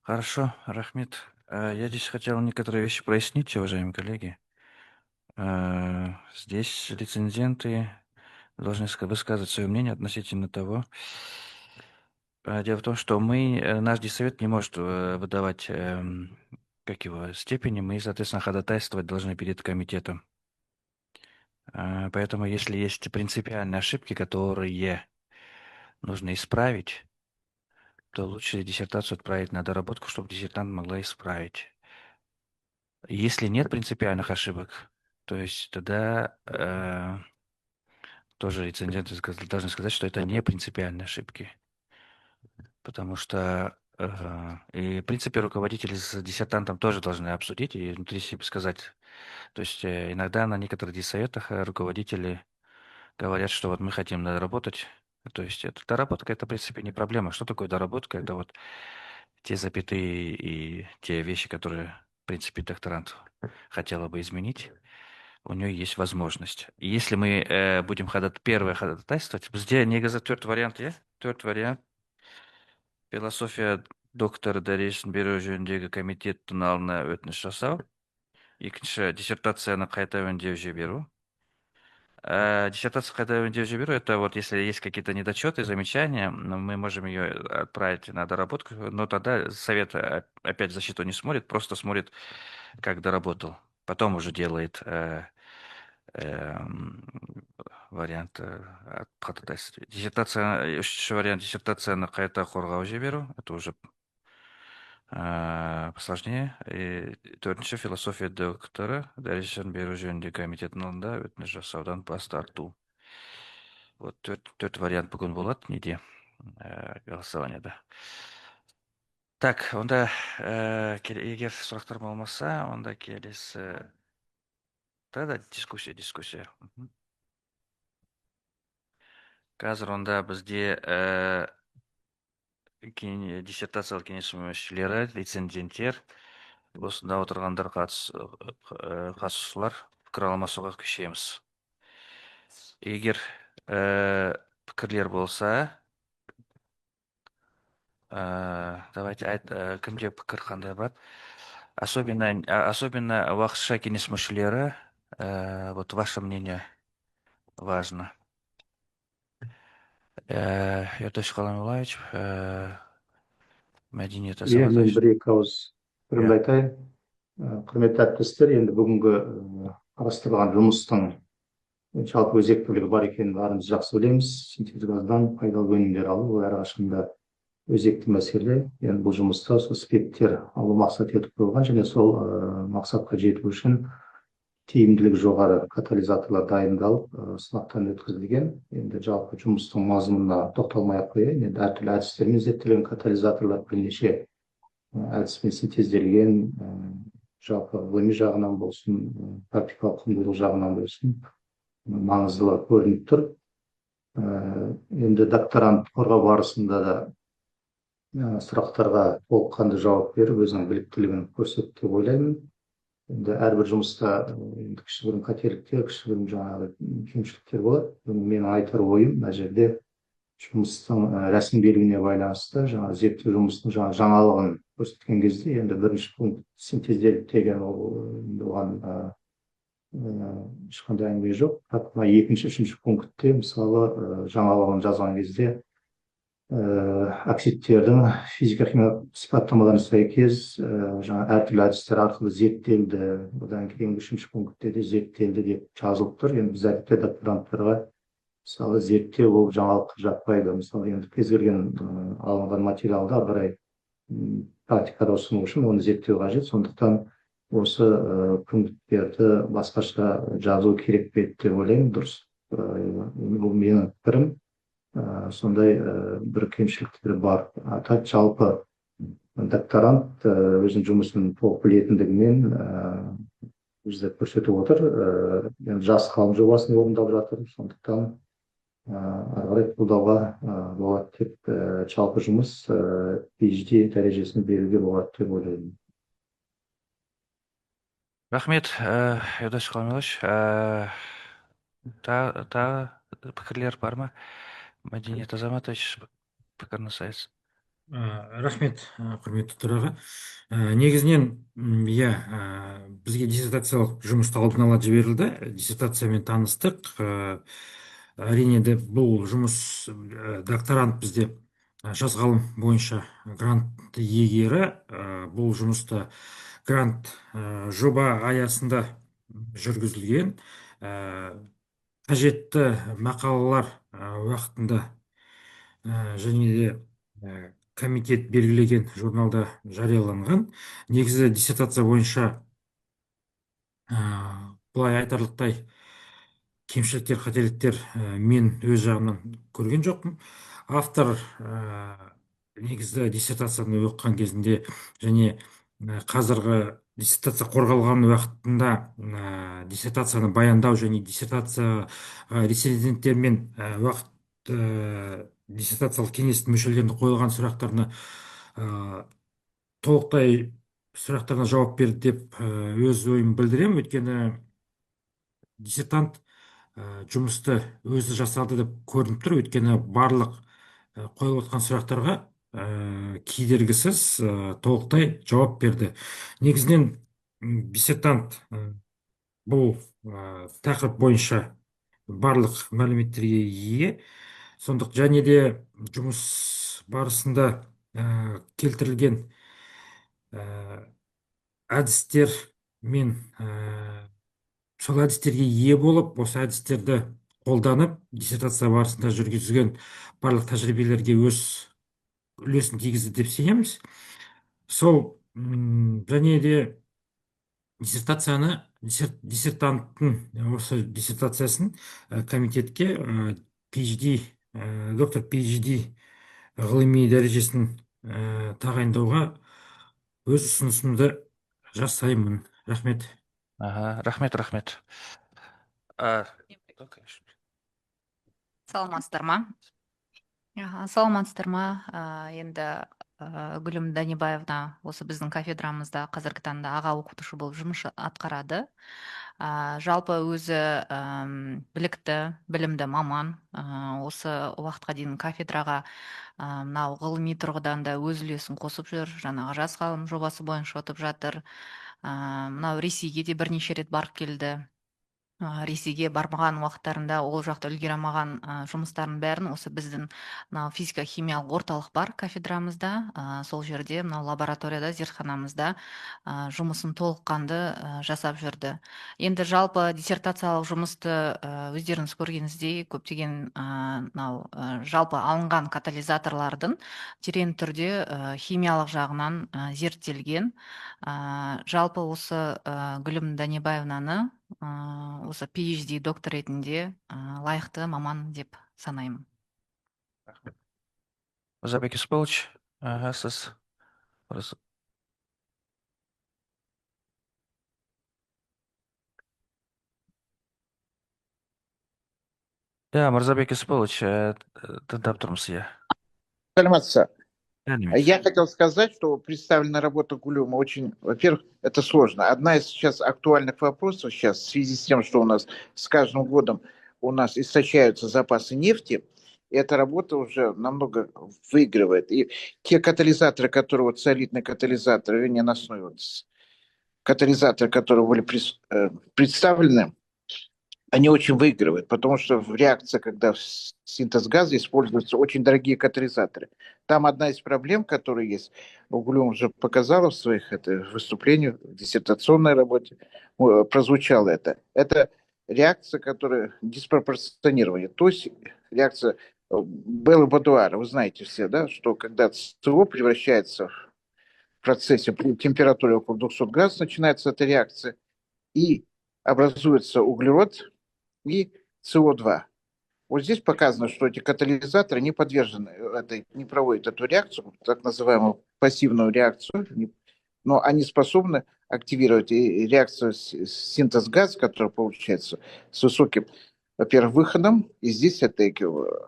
Хорошо, рахмет. Я здесь хотел некоторые вещи прояснить, уважаемые коллеги. Здесь рецензенты должны высказать свое мнение относительно того. Дело в том, что наш диссовет не может выдавать степени, мы, соответственно, ходатайствовать должны перед комитетом. Поэтому, если есть принципиальные ошибки, которые нужно исправить, то лучше диссертацию отправить на доработку, чтобы диссертант могла исправить. Если нет принципиальных ошибок, то есть тогда тоже рецензенты должны сказать, что это не принципиальные ошибки. Потому что, и в принципе, руководители с диссертантом тоже должны обсудить и внутри себя сказать. То есть иногда на некоторых диссоветах руководители говорят, что вот мы хотим доработать. То есть это доработка, это в принципе не проблема. Что такое доработка? Это вот те запятые и те вещи, которые, в принципе, докторант хотела бы изменить. У нее есть возможность. И если мы будем первое ходатайствовать, бізде негізі төрт вариант, төрт вариант. Философия доктор дәрежесін беру жөніндегі комитеттің алдына өтініш жасау. Екінші, диссертацияны қайта өңдеу жіберу. Диссертация қайта өңдеу жіберу, это вот если есть какие-то недочеты, замечания, мы можем ее отправить на доработку, но тогда совет опять защиту не смотрит, просто смотрит, как доработал. Потом уже делает вариант ходатайства. Диссертация, еще вариант диссертацияны қайта қорғау жіберу, это уже посложнее. И төртінші, философия докторы дәрежесін беру жөніндегі комитеттің алдында өтініш жасаудан бас тарту. Вот төрт вариант бүгін болады неде голосованияда. Так, онда егер сұрақтар болмаса, онда келесі. Да, дискуссия. Қазір онда бізде диссертациялық кеңес мүшелері, рецензенттер, осында отырғандар қатысушылар пікір алмасуға көшеміз. Егер пікірлер болса, давайте кімде пікір қандай бар? Особенно уақытша кеңес мүшелері, вот ваше мнение важно. Ердош Қаламұлаевич, Мәдениет Мен Азаматович. бір-екі ауыз пікірімді айтайын. Құрметті әріптестер, енді бүгінгі қарастырылған жұмыстың жалпы өзектілігі бар екенін бәріміз жақсы білеміз. Синтез газдан пайдалы өнімдер алу, ол әрқашанда өзекті мәселе. Енді бұл жұмыста сол спектр алу мақсат етіп қойылған, және сол мақсатқа жету үшін тиімділігі жоғары катализаторлар дайындалып, сынақтан өткізілген. Енді жалпы жұмыстың мазмұнына тоқталмай-ақ қояйын. Енді әртүрлі әдістермен зерттелген катализаторлар бірнеше әдіспен синтезделген, жалпы ғылыми жағынан болсын, практикалық құндылық жағынан болсын, маңыздылығы көрініп тұр. Енді докторант қорғау барысында да сұрақтарға толыққанды жауап беріп, өзінің біліктілігін көрсетті деп ойлаймын. Енді әрбір жұмыста кішігірім қателіктер, кішігірім жаңағы кемшіліктер болады. Менің айтар ойым, мына жерде жұмыстың рәсімделуіне байланысты, жаңағы зерттеу жұмыстың жаңалығын көрсеткен кезде, енді бірінші пункт синтезделіп деген оған ешқандай әңгіме жоқ. Бірақ мына екінші, үшінші пунктте мысалы жаңалығын жазған кезде оксидтердің физика-химиялық сипаттамаларына сәйкес әртүрлі әдістер арқылы зерттелді, одан кейін үшінші пунктте де зерттелді деп жазылып тұр. Енді біз әдетте докторанттарға мысалы зерттеу ол жаңалыққа жатпайды. Мысалы енді кез келген алынған материалды ары қарай практикада ұсыну үшін оны зерттеу қажет. Сондықтан осы пункттерді басқаша жазу керек пе деп ойлаймын. Дұрыс. Бұл менің пікірім. Сондай бір кемшіліктері бар. Жалпы докторант өзінің жұмысын толық білетіндігімен бізде көрсетіп отыр. Енді жас ғалым жобасын орындап жатыр. Сондықтан ары қарай қолдауға болады деп жалпы жұмыс PhD дәрежесін беруге болады деп ойлаймын. Рахмет, Юдаш Қаламилович. Тағы пікірлер бар ма? Мәдениет Азаматович, пікіріңіз айтсын. Рахмет, құрметті төраға. Негізінен, бізге диссертациялық жұмыс алдын ала жіберілді. Диссертациямен таныстық. Әрине де бұл жұмыс докторант бізде жас ғалым бойынша грант иегері. Бұл жұмысты грант жоба аясында жүргізілген. Қажетті мақалалар уақытында және де комитет белгілеген журналда жарияланған. Негізі диссертация бойынша бұлай айтарлықтай кемшіліктер, қателіктер мен өз жағымнан көрген жоқпын. Автор негізі диссертацияны оқыған кезінде және қазіргі диссертация қорғалған уақытында диссертацияны баяндау және диссертация рецензенттермен диссертациялық кеңестің мүшелеріне қойылған сұрақтарына толықтай сұрақтарына жауап берді деп өз ойымды білдіремін. Өйткені диссертант жұмысты өзі жасады деп көрініп тұр. Өйткені барлық қойылып отқан сұрақтарға кедергісіз толықтай жауап берді. Негізінен диссертант бұл тақырып бойынша барлық мәліметтерге ие. Сондықтан және де жұмыс барысында келтірілген әдістер мен сол әдістерге ие болып, осы әдістерді қолданып, диссертация барысында жүргізген барлық тәжірибелерге өз үлесін тигізді деп сенеміз. Сол және де диссертанттың осы диссертациясын комитетке доктор PhD ғылыми дәрежесін тағайындауға өз ұсынысымды жасаймын. Рахмет. Рахмет. Саламатсыздар ма? Енді Гүлім Данибаевна осы біздің кафедрамызда қазіргі таңда аға оқытушы болып жұмыс атқарады. Жалпы өзі білікті, білімді маман. Осы уақытқа дейін кафедраға мынау ғылыми тұрғыдан да өз үлесін қосып жүр. Жаңағы жас ғалым жобасы бойынша өтіп жатыр. Мынау Ресейге де бірнеше рет барып келді. Ресейге бармаған уақыттарында ол жақта үлгере алмаған жұмыстардың бәрін осы біздің физика-химиялық орталық бар кафедрамызда, сол жерде лабораторияда, зертханамызда жұмысын толыққанды жасап жүрді. Енді жалпы диссертациялық жұмысты өздеріңіз көргеніңіздей көптеген жалпы алынған катализаторлардың терең түрде химиялық жағынан зерттелген. Жалпы осы Гүлім Данибаевнаны осы PhD доктор ретінде лайықты маман деп санаймын. Мырзабек Исполович, сіз. Мырзабек Исполович, тыңдап тұрмыз, Саламатсыздар. Әне. Я хотел сказать, что представленная работа Гулюма очень, во-первых, это сложно. Одна из сейчас актуальных вопросов сейчас в связи с тем, что у нас с каждым годом у нас истощаются запасы нефти, и эта работа уже намного выигрывает. И те катализаторы, которые вот солидные катализаторы, вернее, на основе катализаторы, которые были представлены, они очень выигрывают, потому что в реакции, когда синтез газа, используются очень дорогие катализаторы. Там одна из проблем, которые есть, Гулюм уже показала в своих выступлениях, в диссертационной работе, прозвучало это. Это реакция, которая диспропорционирование. То есть реакция Белла-Бадуара, вы знаете все, да, что когда СО превращается в процессе при температуре около 200 градусов, начинается эта реакция, и образуется углерод и СО2. Вот здесь показано, что эти катализаторы не подвержены не проводят эту реакцию, так называемую пассивную реакцию, но они способны активировать и реакцию синтез газа, который получается с высоким, во-первых, выходом, и здесь это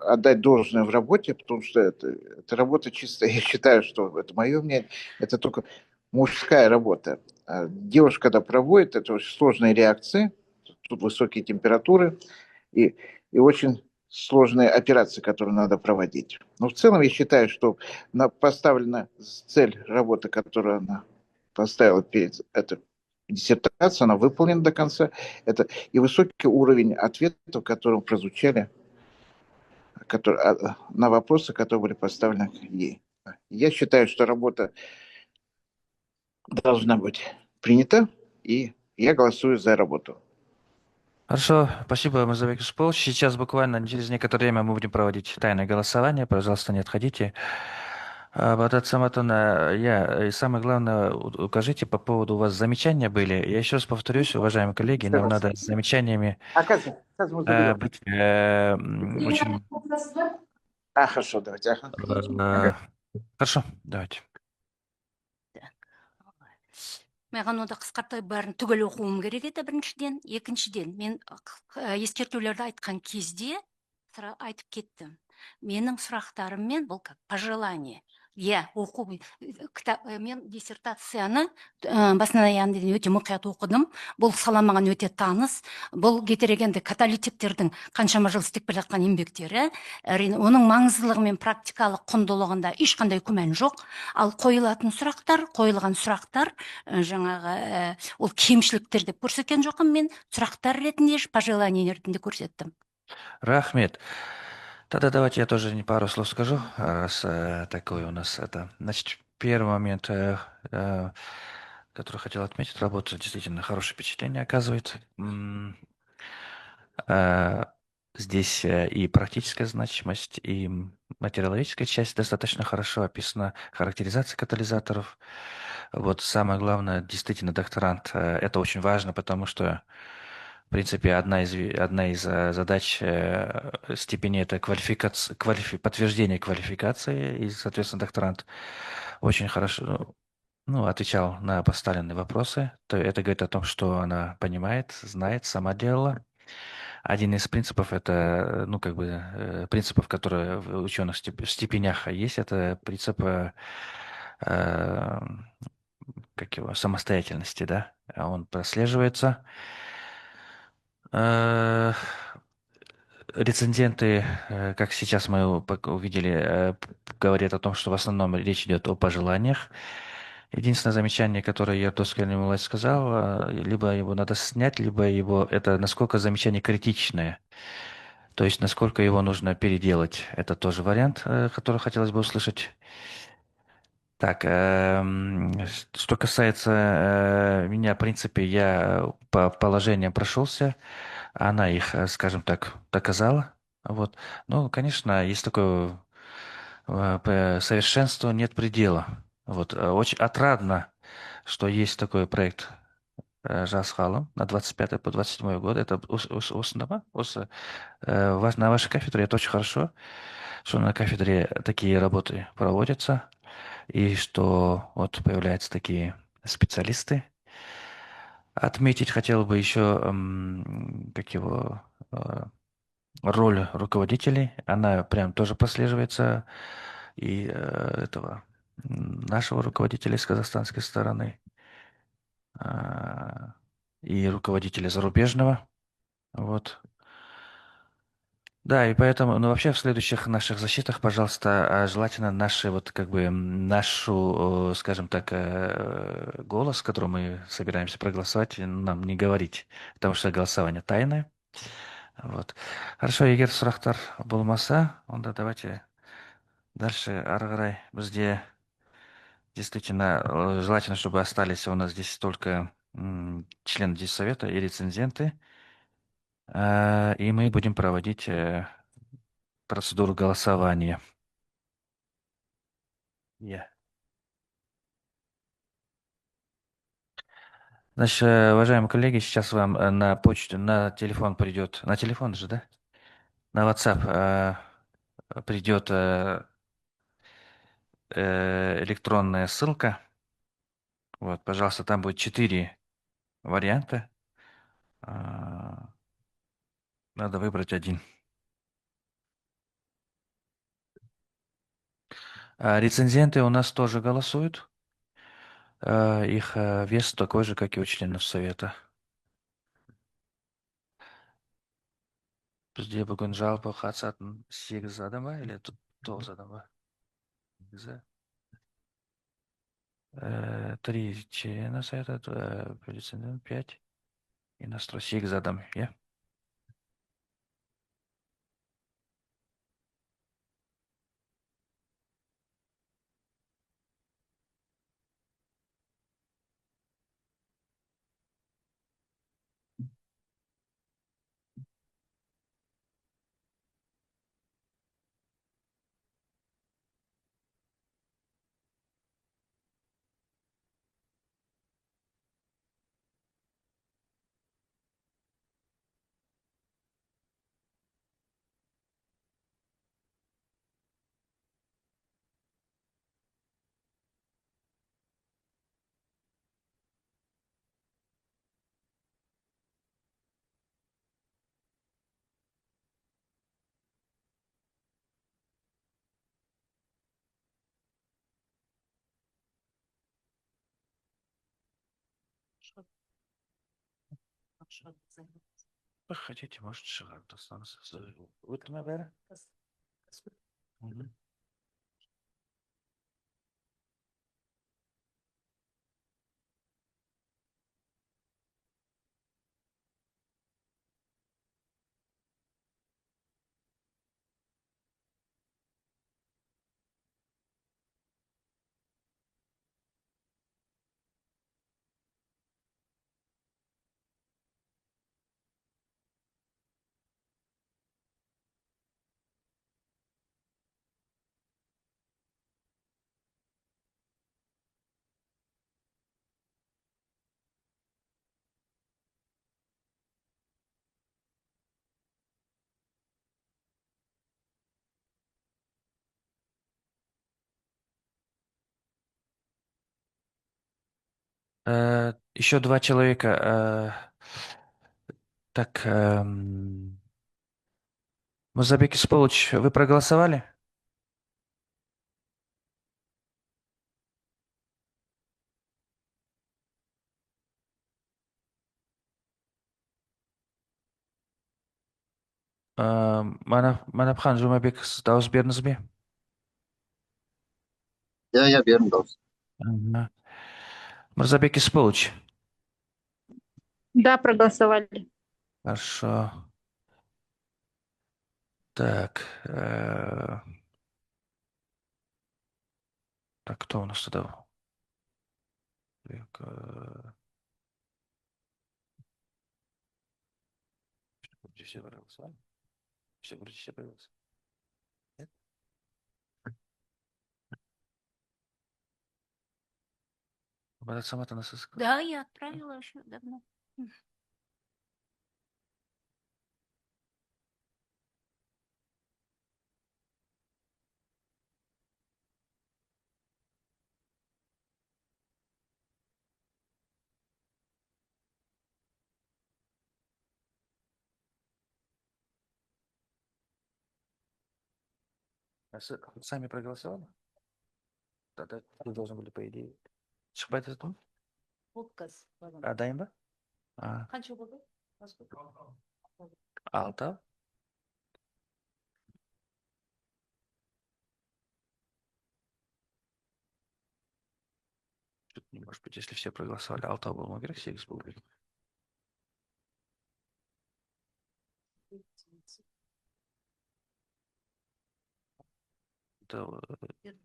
отдать должное в работе, потому что это работа чистая. Я считаю, что это мое мнение, это только мужская работа. А девушка, когда проводит, это очень сложные реакции, тут высокие температуры и очень сложные операции, которые надо проводить. Но в целом я считаю, что поставлена цель работы, которую она поставила перед этой диссертацией, она выполнена до конца. Это и высокий уровень ответов, которые прозвучали на вопросы, которые были поставлены ей. Я считаю, что работа должна быть принята, и я голосую за работу. Хорошо, спасибо, Мазовик Юсупович. Сейчас буквально через некоторое время мы будем проводить тайное голосование. Пожалуйста, не отходите. Батат Саматовна, и самое главное, укажите по поводу у вас замечания были. Я еще раз повторюсь, уважаемые коллеги, нам надо с замечаниями быть очень... Хорошо, давайте. Хорошо, давайте. Маған онда қысқартпай бәрін түгел оқуым керек еді біріншіден. Екіншіден, мен ескертулерді айтқан кезде айтып кеттім. Менің сұрақтарым мен бұл как пожелание. Иә, оқу мен диссертацияны басынан аяғына дейін өте мұқият оқыдым. Бұл сала маған өте таныс. Бұл гетерогенді каталитиктердің қаншама жыл істеп келе жатқан еңбектері. Әрине, оның маңыздылығы мен практикалық құндылығында ешқандай күмән жоқ. Ал қойылатын сұрақтар, қойылған сұрақтар жаңағы ол кемшіліктер деп көрсеткен жоқпын, мен сұрақтар ретінде, пожелание ретінде көрсеттім. Рахмет. Тогда давайте я тоже пару слов скажу, раз такой у нас это. Значит, первый момент, который хотел отметить, работа действительно хорошее впечатление оказывает. Здесь и практическая значимость, и материаловедческая часть достаточно хорошо описана, характеризация катализаторов. Вот самое главное, действительно, докторант, это очень важно, потому что в принципе, одна из задач степени это подтверждение квалификации, и, соответственно, докторант очень хорошо отвечал на поставленные вопросы. Это говорит о том, что она понимает, знает, сама делала. Один из принципов это, принципов, которые в ученых степенях есть, это принцип самостоятельности, да, он прослеживается. Рецензенты, как сейчас мы увидели, говорят о том, что в основном речь идет о пожеланиях. Единственное замечание, которое я Мулай сказал, либо его надо снять, либо это насколько замечание критичное. То есть, насколько его нужно переделать. Это тоже вариант, который хотелось бы услышать. Так, что касается меня, в принципе, я по положениям прошелся. Она их, скажем так, доказала. Вот. Ну, конечно, есть такое совершенству нет предела. Вот. Очень отрадно, что есть такой проект Жас Халам на 25 по 27 год. Это на вашей кафедре. Это очень хорошо, что на кафедре такие работы проводятся. И что вот появляются такие специалисты. Отметить хотел бы еще, роль руководителей. Она прям тоже прослеживается и этого нашего руководителя с казахстанской стороны, и руководителя зарубежного. Вот. Да, и поэтому, вообще в следующих наших защитах, пожалуйста, желательно нашу, скажем так, голос, который мы собираемся проголосовать, нам не говорить, потому что голосование тайное. Вот. Хорошо, егер сұрақтар болмаса, онда давайте дальше ары қарай бізде действительно желательно, чтобы остались у нас здесь только члены диссовета и рецензенты. И мы будем проводить процедуру голосования. Значит, уважаемые коллеги, сейчас вам на почту, на телефон придет, на телефон же, да? На WhatsApp придет электронная ссылка Вот, пожалуйста, там будет 4 варианта. А, Надо выбрать один. Рецензенты у нас тоже голосуют. Их вес такой же, как и у членов совета. Бізде бүгін жалпы қатысатын 8 адам ба, или 9 адам ба? 8. 3 члена совета, рецензент 5. И настрой 8 адам, иә? Хотите, можете шығарып тастаңыз. Өтті ме бәрі? Мгм. Еще 2 человека. Так, Музабек Исполыч, вы проголосовали? Манапхан Жумабек, сіз дауыс бердіңіз бе? иә бердім дауыс. Ага. Мырзабек Исполыч. Да, проголосовали. Хорошо. Так, так, кто у нас туда? Так, вроде все проголосовали? Вроде все проголосовали. Нет? Бадат Самат, она Да, я отправила еще давно. Сами проголосовали? Тогда вы должны были, по идее, шықпайды тұғын? Дайын ба? Қанша болды? 6. Что-то не может быть, если все проголосовали. 6 болмау керек, 8 болу керек.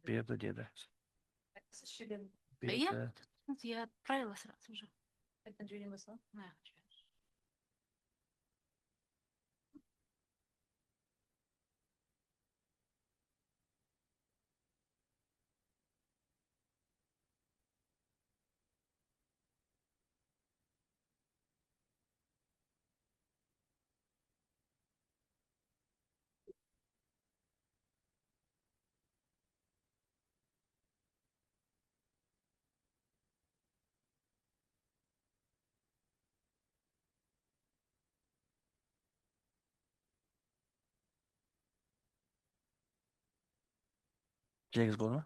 Берді деді. Я отправила сразу же. Да. Текст был, ну?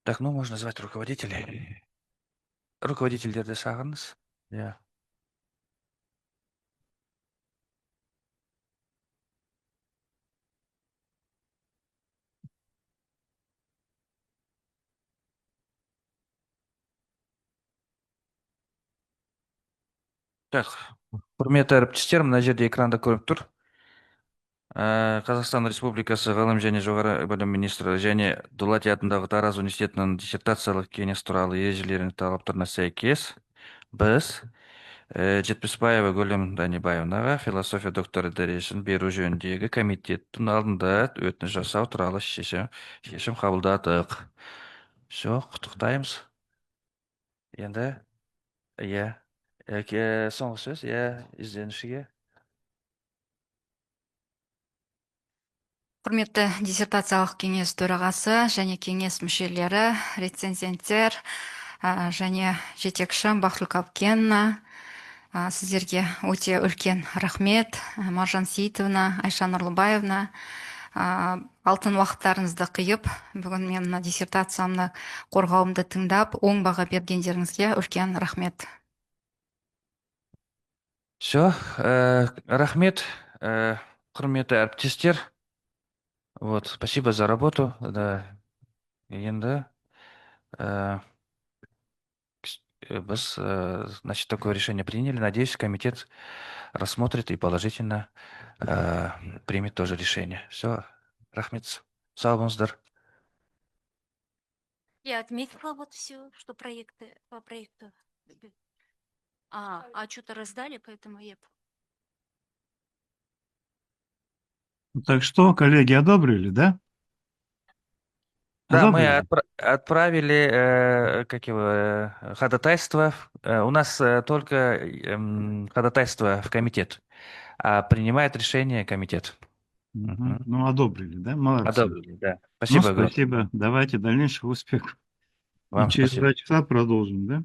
Так, ну, можно звать руководителей. Руководительдерді шақырыңыз. Иә. Так, құрметті әріптестер, мына жерде экранда көріп тұр. Қазақстан Республикасы ғылым және жоғары білім министрі және Дулати атындағы Тараз университетінің диссертациялық кеңес туралы ережелерінің талаптарына сәйкес біз Жетпісбаева Гүлім Данибаевнаға философия докторы дәрежесін беру жөніндегі комитеттің алдында өтініш жасау туралы шешім қабылдадық. Все, құттықтаймыз. Енді, иә, соңғы сөз, иә, ізденушіге. Құрметті диссертациялық кеңес төрағасы және кеңес мүшелері, рецензенттер және жетекші Бақытгүл Капкенна, сіздерге өте үлкен рахмет. Маржан Сейітовна, Айша Нұрлыбаевна, алтын уақыттарыңызды қиып, бүгін мен мына диссертациямны қорғауымды тыңдап, оң баға бергендеріңізге үлкен рахмет. Все, рахмет, құрметті әріптестер. Вот, спасибо за работу. Да. Енді біз, значит, такое решение приняли. Надеюсь, комитет рассмотрит и положительно примет тоже решение. Все, рахмет, сау болыңыздар. Я отметила вот все, что проекты по проекту. Что-то раздали, поэтому я... Так что, коллеги, одобрили, да? Да, мы Одобрили? отправили ходатайство. У нас только ходатайство в комитет, а принимает решение комитет. Мгм. Ну, одобрили, да? Молодцы. Одобрили, да. Ну, Спасибо огромное. спасибо. Давайте дальнейших успехов. И Вам через спасибо. 2 часа продолжим, да?